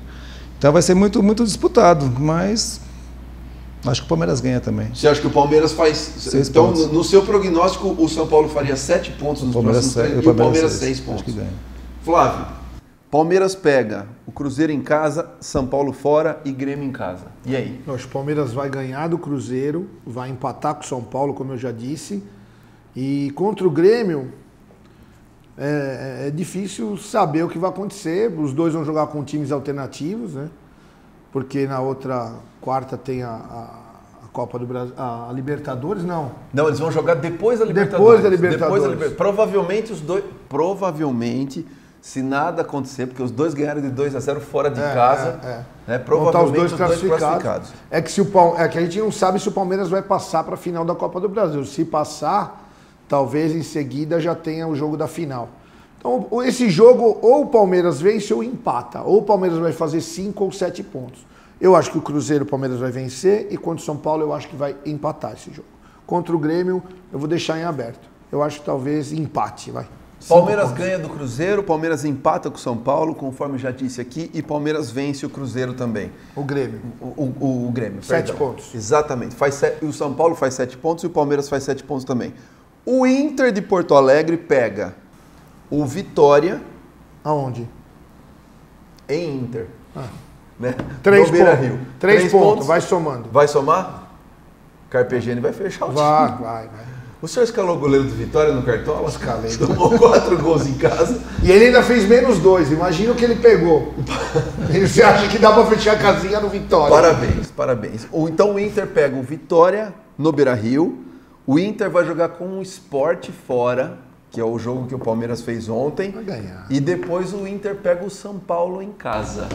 Então vai ser muito, muito disputado, mas acho que o Palmeiras ganha também. Você acha que o Palmeiras faz... 6 então, pontos. no seu prognóstico, o São Paulo faria 7 pontos nos próximos 3 e o Palmeiras 6 pontos. Acho que ganha. Flávio, Palmeiras pega o Cruzeiro em casa, São Paulo fora e Grêmio em casa. E aí? Eu acho que o Palmeiras vai ganhar do Cruzeiro, vai empatar com o São Paulo, como eu já disse. E contra o Grêmio, é difícil saber o que vai acontecer. Os dois vão jogar com times alternativos, né? Porque na outra quarta tem a Copa do Brasil, a Libertadores, não. Não, eles vão jogar depois da Libertadores. Depois da Libertadores. Provavelmente os dois... Provavelmente, se nada acontecer, porque os dois ganharam de 2-0 fora de casa, né? Provavelmente os dois classificados. É que, que a gente não sabe se o Palmeiras vai passar para a final da Copa do Brasil. Se passar, talvez em seguida já tenha o jogo da final. Então, esse jogo, ou o Palmeiras vence ou empata. Ou o Palmeiras vai fazer 5 ou 7 pontos. Eu acho que o Cruzeiro, o Palmeiras vai vencer, e contra o São Paulo eu acho que vai empatar esse jogo. Contra o Grêmio, eu vou deixar em aberto. Eu acho que talvez empate, vai. Palmeiras ganha do Cruzeiro, Palmeiras empata com o São Paulo, conforme já disse aqui, e Palmeiras vence o Cruzeiro também. O Grêmio. O Grêmio, 7 pontos. Exatamente. O São Paulo faz 7 pontos e o Palmeiras faz 7 pontos também. O Inter de Porto Alegre pega o Vitória... Aonde? Em Inter. Né? 3 Beira pontos. Rio. 3 pontos, vai somando. Vai somar? Carpegiani vai fechar o time. Vai. O senhor escalou o goleiro do Vitória no Cartola? Escalei. Tomou 4 gols em casa. E ele ainda fez -2. Imagina o que ele pegou. Você acha que dá pra fechar a casinha no Vitória? Parabéns. Então o Inter pega o Vitória no Beira Rio. O Inter vai jogar com o Sport fora, que é o jogo que o Palmeiras fez ontem. Vai ganhar. E depois o Inter pega o São Paulo em casa.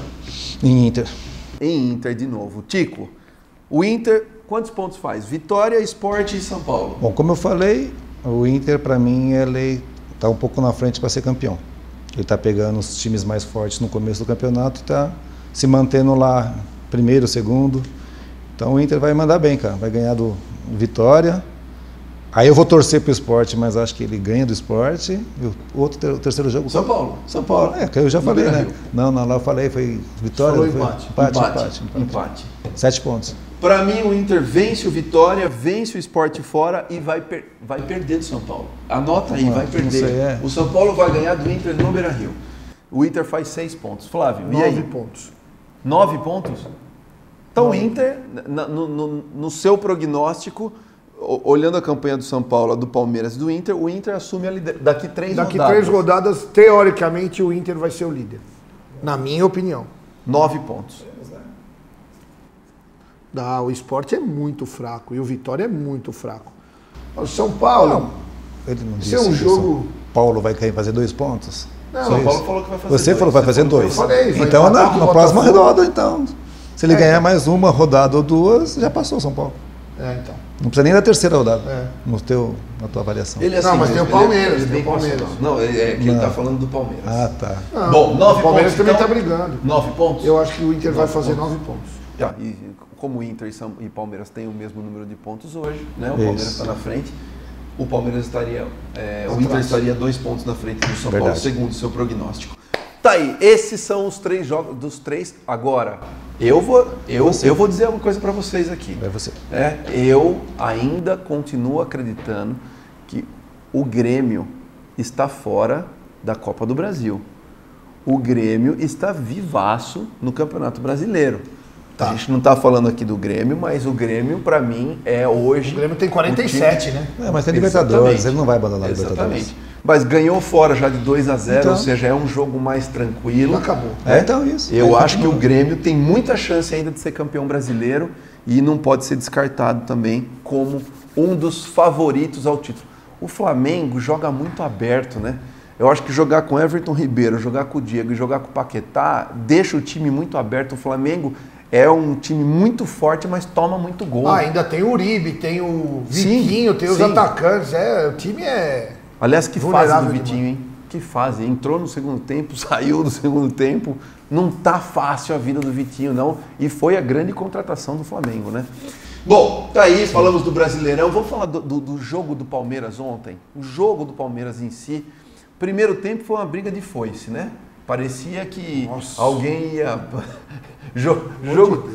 Em Inter. Em Inter de novo. Tico, o Inter... Quantos pontos faz? Vitória, Sport e São Paulo. Bom, como eu falei, o Inter, para mim, ele está um pouco na frente para ser campeão. Ele está pegando os times mais fortes no começo do campeonato e está se mantendo lá, primeiro, segundo. Então o Inter vai mandar bem, cara. Vai ganhar do Vitória. Aí eu vou torcer para o Sport, mas acho que ele ganha do Sport. E o terceiro jogo... São Paulo. Que eu já falei, né? Rio. Não, lá eu falei, foi Vitória. Falou Empate. 7 pontos. Para mim, o Inter vence o Vitória, vence o Sport fora e vai perder do São Paulo. Anota aí, vai perder. O São Paulo vai ganhar do Inter no Beira Rio. O Inter faz 6 pontos. Flávio, e aí? 9 pontos. 9 pontos? Então o Inter, no seu prognóstico, olhando a campanha do São Paulo, do Palmeiras e do Inter, o Inter assume daqui 3 rodadas. Daqui 3 rodadas, teoricamente, o Inter vai ser o líder. Na minha opinião. 9 pontos. O Sport é muito fraco e o Vitória é muito fraco. O São Paulo... Ele não disse um jogo... O Paulo vai cair fazer 2 pontos? Não, São Paulo falou que vai fazer 2. Você falou que vai fazer 2. Eu falei, vai então empatar na com o próxima Botafogo. rodada, então. Se ele ganhar mais uma rodada ou 2, já passou o São Paulo. Então. Não precisa nem da terceira rodada, na tua avaliação. Ele é Não, mas tem o Palmeiras, tem o Palmeiras. Palmeiras. Não, ele está falando do Palmeiras. Ah, tá. Não, Bom, 9 pontos. o Palmeiras também então, está brigando. 9 pontos? Eu acho que o Inter vai fazer 9 pontos. E como o Inter e Palmeiras têm o mesmo número de pontos hoje, né? O Palmeiras está na frente. O Palmeiras estaria... o Inter estaria 2 pontos na frente do São Paulo, segundo o seu prognóstico. Tá aí, esses são os 3 jogos, dos 3. Agora, eu vou dizer uma coisa para vocês aqui. É você. Eu ainda continuo acreditando que o Grêmio está fora da Copa do Brasil. O Grêmio está vivaço no Campeonato Brasileiro. A gente não está falando aqui do Grêmio, mas o Grêmio, para mim, é hoje... O Grêmio tem 47, né? Mas tem Libertadores, ele não vai abandonar a Libertadores. Exatamente. Mas ganhou fora já de 2-0, então, ou seja, é um jogo mais tranquilo. Acabou. Então isso. Eu acho que o Grêmio tem muita chance ainda de ser campeão brasileiro e não pode ser descartado também como um dos favoritos ao título. O Flamengo joga muito aberto, né? Eu acho que jogar com Everton Ribeiro, jogar com o Diego e jogar com o Paquetá deixa o time muito aberto. O Flamengo é um time muito forte, mas toma muito gol. Ainda tem o Uribe, tem o Vitinho, tem os atacantes. O time é... Aliás, que fase do Vitinho, demais. hein? Que fase. Entrou no segundo tempo, saiu do segundo tempo. Não tá fácil a vida do Vitinho, não. E foi a grande contratação do Flamengo, né? Bom, tá aí, falamos do Brasileirão. Vamos falar do jogo do Palmeiras ontem. O jogo do Palmeiras em si. Primeiro tempo foi uma briga de foice, né? Parecia que alguém ia...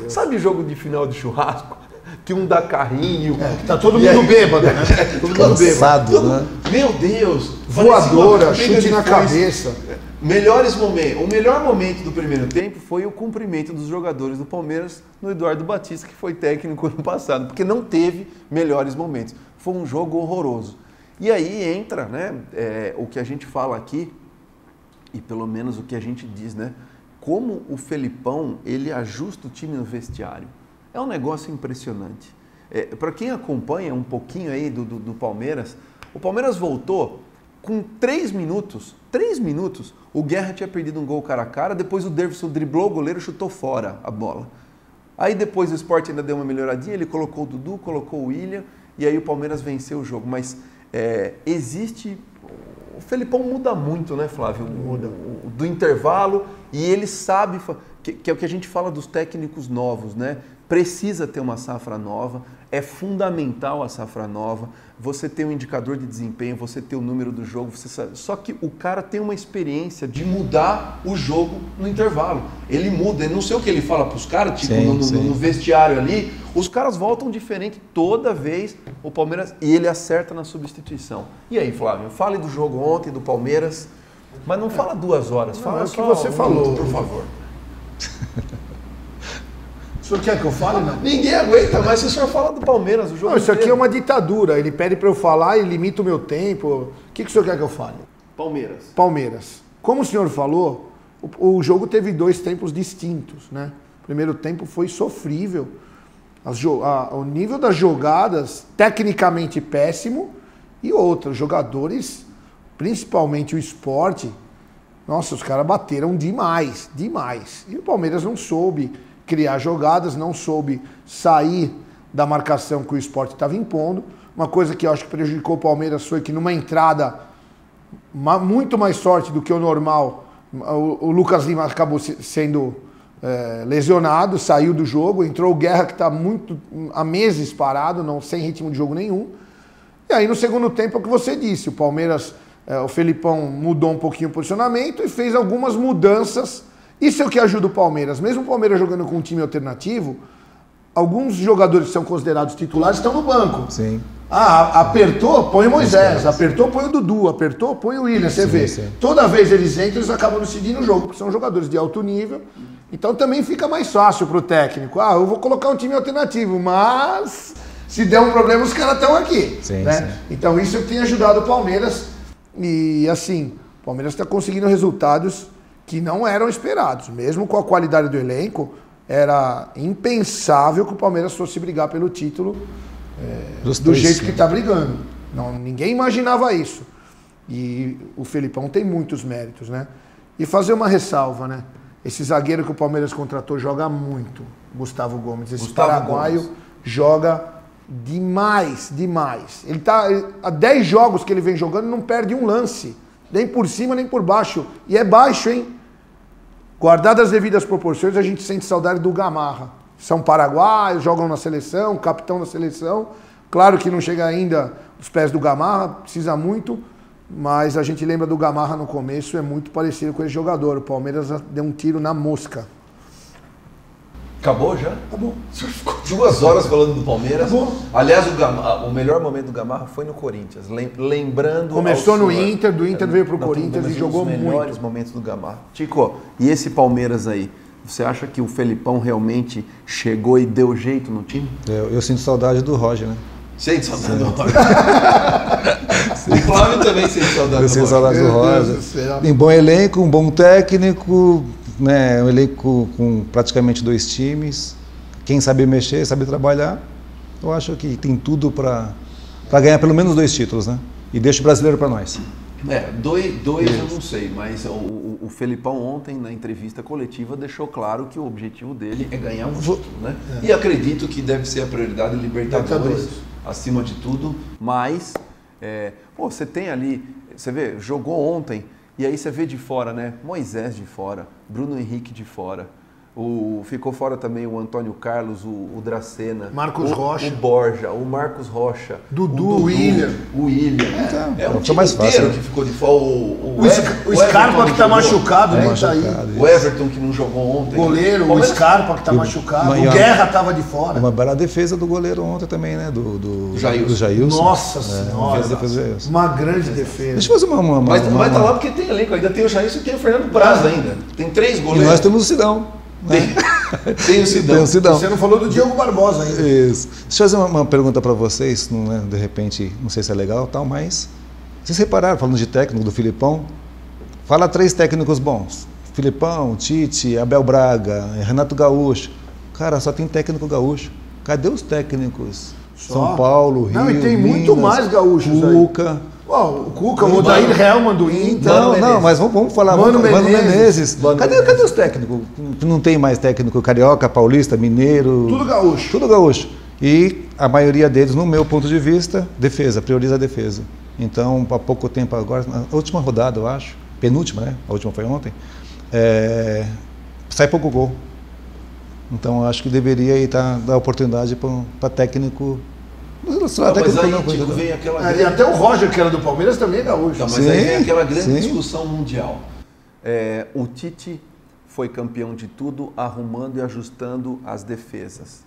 Sabe jogo de final de churrasco? Que um dá carrinho. Tá todo mundo bêbado, né? Todo mundo Cansado, né? Meu Deus! Voadora, chute na cabeça. O melhor momento do primeiro tempo foi o cumprimento dos jogadores do Palmeiras no Eduardo Batista, que foi técnico ano passado, porque não teve melhores momentos. Foi um jogo horroroso. E aí entra, né, o que a gente fala aqui, e pelo menos o que a gente diz, né? Como o Felipão, ele ajusta o time no vestiário. É um negócio impressionante. Para quem acompanha um pouquinho aí do Palmeiras, o Palmeiras voltou com 3 minutos, o Guerra tinha perdido um gol cara a cara, depois o Davidson driblou o goleiro e chutou fora a bola. Aí depois o Sport ainda deu uma melhoradinha, ele colocou o Dudu, colocou o William, e aí o Palmeiras venceu o jogo. Mas existe... O Felipão muda muito, né, Flávio? Muda. Do intervalo, e ele sabe, que é o que a gente fala dos técnicos novos, né? Precisa ter uma safra nova, é fundamental a safra nova, você ter um indicador de desempenho, você ter o número do jogo, você sabe. Só que o cara tem uma experiência de mudar o jogo no intervalo. Ele muda, eu não sei o que ele fala para os caras, tipo no vestiário ali, os caras voltam diferente toda vez, o Palmeiras, e ele acerta na substituição. E aí, Flávio, fale do jogo ontem, do Palmeiras, mas não fala 2 horas, fala o que você falou, por favor. O senhor quer que eu fale, não? Ninguém aguenta mais se o senhor fala do Palmeiras, o jogo Não, isso aqui inteiro. é uma ditadura. Ele pede para eu falar e limita o meu tempo. O que o senhor quer que eu fale? Palmeiras. Como o senhor falou, o jogo teve 2 tempos distintos, né? O primeiro tempo foi sofrível. O nível das jogadas, tecnicamente péssimo. E outros jogadores, principalmente o Sport, nossa, os caras bateram demais. E o Palmeiras não soube criar jogadas, não soube sair da marcação que o Sport estava impondo. Uma coisa que eu acho que prejudicou o Palmeiras foi que numa entrada muito mais sorte do que o normal, o Lucas Lima acabou sendo lesionado, saiu do jogo, entrou o Guerra, que está há meses parado, sem ritmo de jogo nenhum. E aí no segundo tempo é o que você disse, o Palmeiras, o Felipão mudou um pouquinho o posicionamento e fez algumas mudanças. Isso é o que ajuda o Palmeiras. Mesmo o Palmeiras jogando com um time alternativo, alguns jogadores que são considerados titulares estão no banco. Sim. Apertou, põe o Moisés. Apertou, põe o Dudu. Apertou, põe o William. Você vê. Sim. Toda vez eles entram, eles acabam decidindo o jogo, porque são jogadores de alto nível. Então também fica mais fácil para o técnico. Eu vou colocar um time alternativo, mas se der um problema, os caras estão aqui. Sim, né? sim. Então isso tem ajudado o Palmeiras. E assim, o Palmeiras está conseguindo resultados que não eram esperados. Mesmo com a qualidade do elenco, era impensável que o Palmeiras fosse brigar pelo título do jeito que está brigando. Ninguém imaginava isso. E o Felipão tem muitos méritos, né? E fazer uma ressalva, né? Esse zagueiro que o Palmeiras contratou joga muito, Gustavo Gomes. Esse paraguaio joga demais. Ele tá há 10 jogos que ele vem jogando e não perde um lance. Nem por cima, nem por baixo. E é baixo, hein? Guardadas as devidas proporções, a gente sente saudade do Gamarra. São paraguaios, jogam na seleção, capitão da seleção. Claro que não chega ainda aos pés do Gamarra, precisa muito, mas a gente lembra do Gamarra no começo, é muito parecido com esse jogador. O Palmeiras deu um tiro na mosca. Acabou já? Acabou. O senhor ficou 2 horas falando do Palmeiras. Acabou. Aliás, o melhor momento do Gamarra foi no Corinthians. Lembrando. Começou no Inter, do Inter veio pro Corinthians e jogou muito. Os melhores momentos do Gamarra. Tico, e esse Palmeiras aí? Você acha que o Felipão realmente chegou e deu jeito no time? Eu sinto saudade do Roger, né? Sente saudade do Roger. O Flávio também sente saudade do Roger. Eu sinto saudade do Roger. Tem bom elenco, um bom técnico, né? Um elenco com praticamente 2 times. Quem sabe mexer, sabe trabalhar. Eu acho que tem tudo para ganhar pelo menos 2 títulos, né? E deixa o brasileiro para nós. Dois eu não sei, mas o Felipão ontem na entrevista coletiva deixou claro que o objetivo dele é ganhar um título, né? E acredito que deve ser a prioridade Libertadores acima de tudo, mas você tem ali, você vê, jogou ontem e aí você vê de fora, né? Moisés de fora, Bruno Henrique de fora, Ficou fora também o Antônio Carlos, o Dracena. Marcos Rocha. O Borja, o Marcos Rocha. Dudu, o William. O William. É o time mais fácil, inteiro né? que ficou de fora. O Scarpa que tá machucado, né? Tá aí. O Everton que não jogou ontem. O goleiro, o Scarpa que tá machucado. O Guerra tava de fora. Uma bela defesa do goleiro ontem também, né? Do Jailson. Nossa Senhora. Uma grande defesa. Deixa eu fazer uma Mas não vai estar lá porque tem elenco. Ainda tem o Jailson e tem o Fernando Braz ainda. Tem 3 goleiros. E nós temos o Sidão. Tem o Sidão. Tem o Sidão. Você não falou do Diogo Barbosa ainda. Isso. Deixa eu fazer uma pergunta para vocês, não é, de repente, não sei se é legal tal, mas vocês repararam, falando de técnico do Filipão, fala 3 técnicos bons. Filipão, Tite, Abel Braga, Renato Gaúcho. Cara, só tem técnico gaúcho. Cadê os técnicos? Só? São Paulo, Rio, Não, e tem Minas, muito mais gaúchos aí. Cuca. O Cuca, o Odair Helman do Inter. Não, mas vamos falar. Mano Menezes. Cadê os técnicos? Não tem mais técnico carioca, paulista, mineiro. Tudo gaúcho. Tudo gaúcho. E a maioria deles, no meu ponto de vista, defesa, prioriza a defesa. Então, há pouco tempo agora, na última rodada, eu acho, penúltima, né? A última foi ontem, sai pouco gol. Então, eu acho que deveria aí dar oportunidade para técnico. Mas aí tipo, vem aquela E até o Roger, que era do Palmeiras, também é gaúcho. Mas aí vem aquela grande discussão mundial. O Tite foi campeão de tudo, arrumando e ajustando as defesas.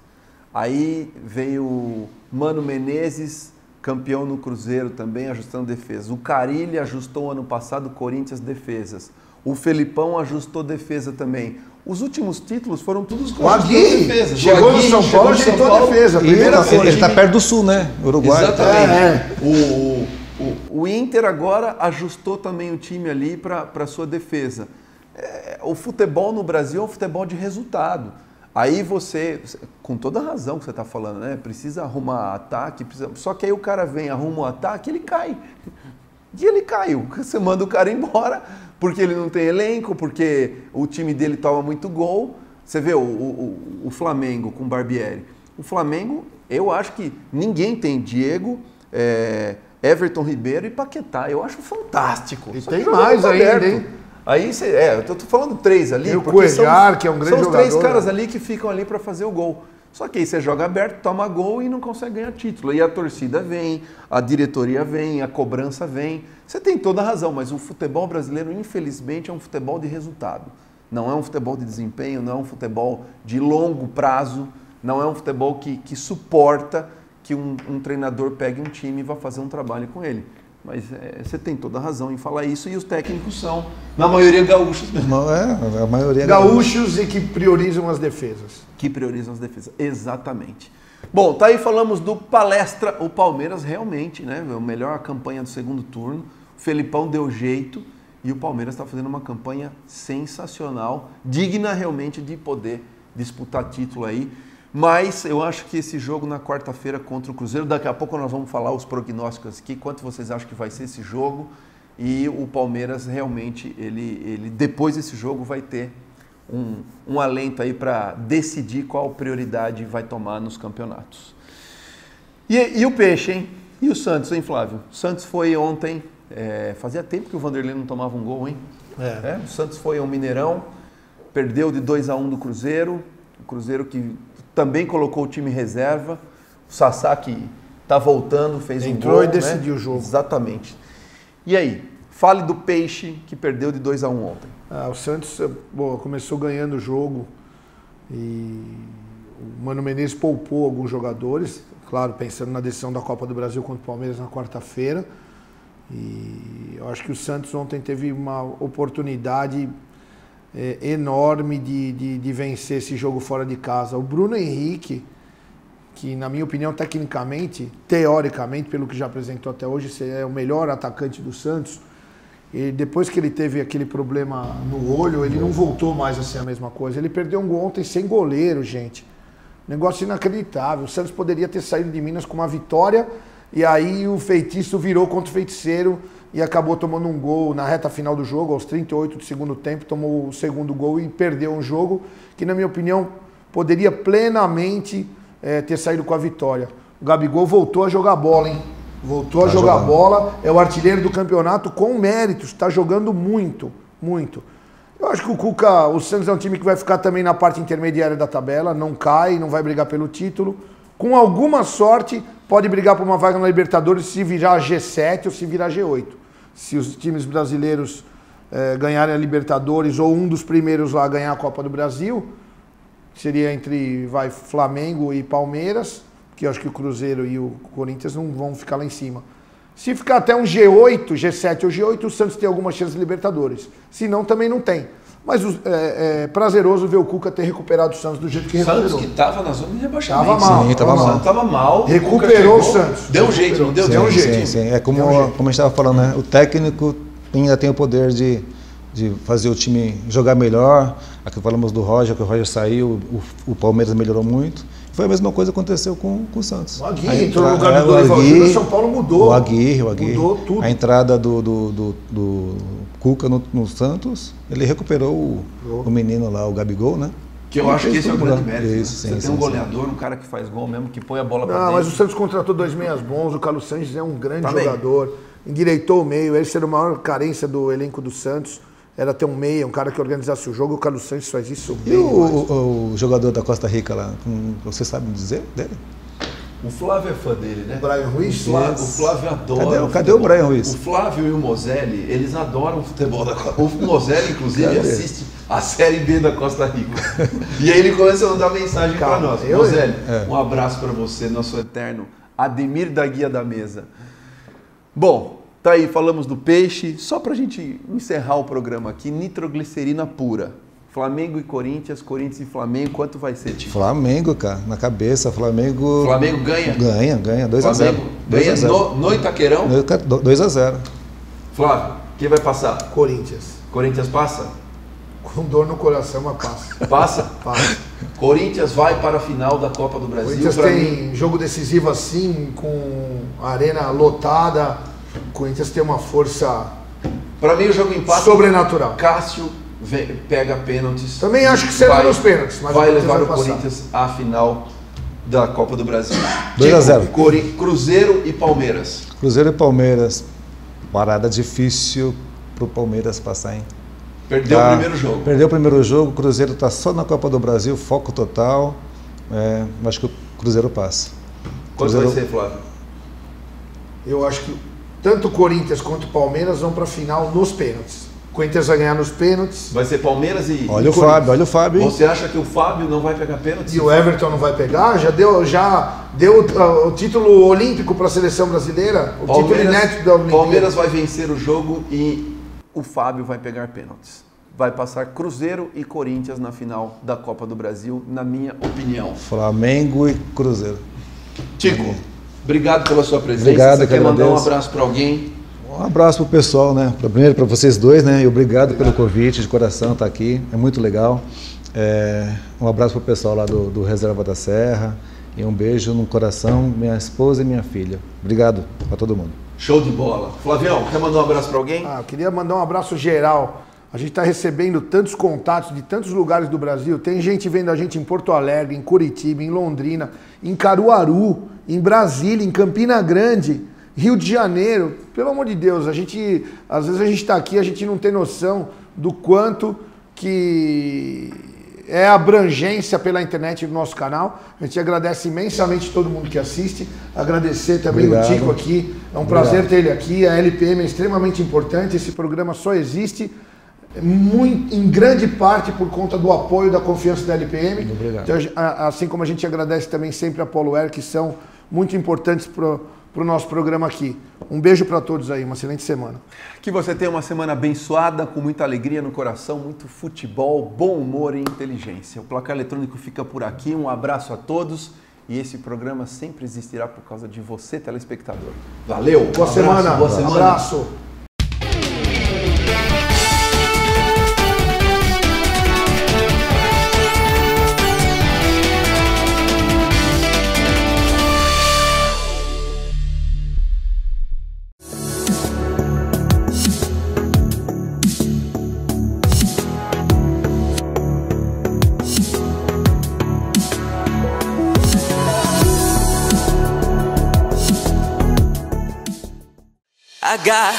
Aí veio o Mano Menezes, campeão no Cruzeiro também, ajustando defesas. O Carille ajustou ano passado o Corinthians defesas. O Felipão ajustou defesa também. Os últimos títulos foram todos com defesa. Chegou no São Paulo, ajeitou a defesa. Ele está perto do Sul, né? Uruguai. Exatamente. O Inter agora ajustou também o time ali para sua defesa. O futebol no Brasil é um futebol de resultado. Aí você, com toda a razão que você está falando, né? Precisa arrumar ataque, só que aí o cara vem, arruma o ataque, ele cai. E ele caiu. Você manda o cara embora porque ele não tem elenco, porque o time dele toma muito gol. Você vê o Flamengo com o Barbieri. O Flamengo, eu acho que ninguém tem Diego, Everton Ribeiro e Paquetá. Eu acho fantástico. E tem mais ainda, hein? Aí eu tô falando 3 ali. Tem o Cuejar, que é um grande jogador. São os 3 caras ali que ficam ali para fazer o gol. Só que aí você joga aberto, toma gol e não consegue ganhar título. E a torcida vem, a diretoria vem, a cobrança vem. Você tem toda a razão, mas o futebol brasileiro, infelizmente, é um futebol de resultado. Não é um futebol de desempenho, não é um futebol de longo prazo, não é um futebol que suporta que um treinador pegue um time e vá fazer um trabalho com ele. Mas você tem toda a razão em falar isso, e os técnicos são, na maioria, gaúchos mesmo. A maioria gaúchos e que priorizam as defesas. Que priorizam as defesas, exatamente. Bom, tá aí, falamos do Palestra. O Palmeiras realmente, né, a melhor campanha do segundo turno. O Felipão deu jeito e o Palmeiras está fazendo uma campanha sensacional, digna realmente de poder disputar título aí. Mas eu acho que esse jogo na quarta-feira contra o Cruzeiro, daqui a pouco nós vamos falar os prognósticos aqui, quanto vocês acham que vai ser esse jogo, e o Palmeiras realmente, ele depois desse jogo vai ter um alento aí para decidir qual prioridade vai tomar nos campeonatos. E o Peixe, hein? E o Santos, hein, Flávio? O Santos foi ontem, fazia tempo que o Vanderlei não tomava um gol, hein? O Santos foi ao Mineirão, perdeu de 2-1 do Cruzeiro, o Cruzeiro que também colocou o time reserva, o Sassá que está voltando, fez um gol. Entrou e decidiu o jogo. Exatamente. E aí, fale do Peixe que perdeu de 2-1 ontem. O Santos começou ganhando o jogo e o Mano Menezes poupou alguns jogadores, claro, pensando na decisão da Copa do Brasil contra o Palmeiras na quarta-feira. E eu acho que o Santos ontem teve uma oportunidade enorme de vencer esse jogo fora de casa. O Bruno Henrique, que na minha opinião, tecnicamente, teoricamente, pelo que já apresentou até hoje, é o melhor atacante do Santos. E depois que ele teve aquele problema no olho, ele não voltou mais a ser a mesma coisa. Ele perdeu um gol ontem sem goleiro, gente. Negócio inacreditável. O Santos poderia ter saído de Minas com uma vitória e aí o feitiço virou contra o feiticeiro e acabou tomando um gol na reta final do jogo, aos 38 do segundo tempo, tomou o segundo gol e perdeu um jogo que, na minha opinião, poderia plenamente ter saído com a vitória. O Gabigol voltou a jogar bola, hein? Voltou a jogar bola, é o artilheiro do campeonato com méritos, está jogando muito, muito. Eu acho que o Santos é um time que vai ficar também na parte intermediária da tabela, não cai, não vai brigar pelo título. Com alguma sorte, pode brigar por uma vaga na Libertadores se virar G7 ou se virar G8. Se os times brasileiros ganharem a Libertadores ou um dos primeiros lá ganhar a Copa do Brasil, seria entre Flamengo e Palmeiras, que eu acho que o Cruzeiro e o Corinthians não vão ficar lá em cima. Se ficar até um G8, G7 ou G8, o Santos tem alguma chance de Libertadores. Se não, também não tem. Mas é prazeroso ver o Cuca ter recuperado o Santos do jeito que recuperou. Santos que estava na zona de rebaixamento. Tava mal. Sim, O Santos tava mal. Recuperou o Santos. Deu um jeito, não deu? Deu um jeito. Sim, sim. É como a gente estava falando, né? O técnico ainda tem o poder de fazer o time jogar melhor. Aqui falamos do Roger, que o Roger saiu, o Palmeiras melhorou muito. Foi a mesma coisa que aconteceu com o Santos. O Aguirre entrou no lugar do Dorival Júnior, o São Paulo mudou. O Aguirre. Mudou tudo. A entrada do Cuca no Santos, ele recuperou o menino lá, o Gabigol, né? Que eu acho que esse é o grande mérito. Isso, Você sim, tem um sim, goleador, um cara que faz gol mesmo, que põe a bola pra Não, dentro. mas o Santos contratou 2 meias bons, o Carlos Sanches é um grande Tá bem. jogador, endireitou o meio, essa era a maior carência do elenco do Santos, era ter um meia, um cara que organizasse o jogo, o Carlos Sanches faz isso E bem. o jogador da Costa Rica lá, você sabe dizer dele? O Flávio é fã dele, né? Brian Ruiz? O Flávio adora. Cadê o Brian Ruiz? O Flávio e o Moselli, eles adoram o futebol da Costa Rica. O Moselli, inclusive, assiste a Série B da Costa Rica. E aí ele começa a mandar mensagem para nós. Moselli, um abraço para você, nosso eterno Ademir da Guia da Mesa. Bom, tá aí, falamos do peixe. Só pra gente encerrar o programa aqui, nitroglicerina pura. Flamengo e Corinthians, Corinthians e Flamengo, quanto vai ser, Tico? Flamengo, cara, na cabeça, Flamengo... Flamengo ganha? Ganha, 2-0. Ganha no Itaquerão? 2-0. Flávio, quem vai passar? Corinthians. Corinthians passa? Com dor no coração, mas passa. Passa? Passa. Corinthians vai para a final da Copa do O Brasil. Corinthians Pra tem mim, jogo decisivo assim, com a arena lotada, o Corinthians tem uma força pra mim o jogo empate. sobrenatural. Cássio pega pênaltis. Também acho que será nos pênaltis, mas vai o Corinthians levar vai o passar. Corinthians à final da Copa do Brasil. 2-0. Cruzeiro e Palmeiras. Cruzeiro e Palmeiras, parada difícil pro Palmeiras passar, hein? Perdeu o primeiro jogo. Perdeu o primeiro jogo, o Cruzeiro está só na Copa do Brasil, foco total. Acho que o Cruzeiro passa. Quanto Cruzeiro... vai ser, Flávio? Eu acho que tanto o Corinthians quanto o Palmeiras vão para a final nos pênaltis. O Corinthians vai ganhar nos pênaltis. Vai ser Palmeiras e Olha o Fábio, hein? Você acha que o Fábio não vai pegar pênalti? E o Everton não vai pegar? Já deu o título olímpico para a seleção brasileira? O título inédito da Olimpíada. Palmeiras vai vencer o jogo e o Fábio vai pegar pênaltis. Vai passar Cruzeiro e Corinthians na final da Copa do Brasil, na minha opinião. Flamengo e Cruzeiro. Tico, obrigado pela sua presença. Obrigado, Você quer mandar um agradeço. abraço para alguém? Um abraço pro pessoal, né? Primeiro para vocês dois, né? E obrigado pelo convite, de coração, estar aqui. É muito legal. Um abraço pro pessoal lá do Reserva da Serra. E um beijo no coração, minha esposa e minha filha. Obrigado para todo mundo. Show de bola. Flavião, quer mandar um abraço para alguém? Eu queria mandar um abraço geral. A gente está recebendo tantos contatos de tantos lugares do Brasil. Tem gente vendo a gente em Porto Alegre, em Curitiba, em Londrina, em Caruaru, em Brasília, em Campina Grande, Rio de Janeiro. Pelo amor de Deus, às vezes a gente está aqui, a gente não tem noção do quanto que é a abrangência pela internet do nosso canal. A gente agradece imensamente todo mundo que assiste. Agradecer também o Tico aqui. É um prazer ter ele aqui. A LPM é extremamente importante. Esse programa só existe em grande parte por conta do apoio, da confiança da LPM. Então, assim como a gente agradece também sempre a Polo Air, que são muito importantes para o nosso programa aqui. Um beijo para todos aí, uma excelente semana. Que você tenha uma semana abençoada, com muita alegria no coração, muito futebol, bom humor e inteligência. O Placar Eletrônico fica por aqui, um abraço a todos e esse programa sempre existirá por causa de você, telespectador. Valeu! Boa semana! Boa semana! Abraço! I got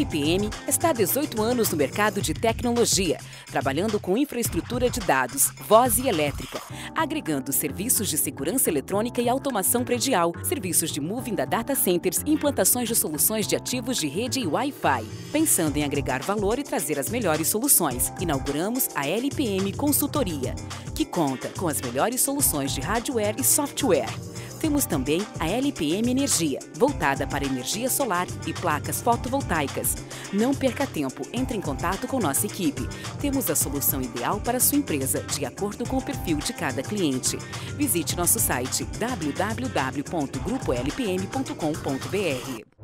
LPM está há 18 anos no mercado de tecnologia, trabalhando com infraestrutura de dados, voz e elétrica, agregando serviços de segurança eletrônica e automação predial, serviços de moving da data centers e implantações de soluções de ativos de rede e Wi-Fi. Pensando em agregar valor e trazer as melhores soluções, inauguramos a LPM Consultoria, que conta com as melhores soluções de hardware e software. Temos também a LPM Energia, voltada para energia solar e placas fotovoltaicas. Não perca tempo, entre em contato com nossa equipe. Temos a solução ideal para a sua empresa, de acordo com o perfil de cada cliente. Visite nosso site www.grupolpm.com.br.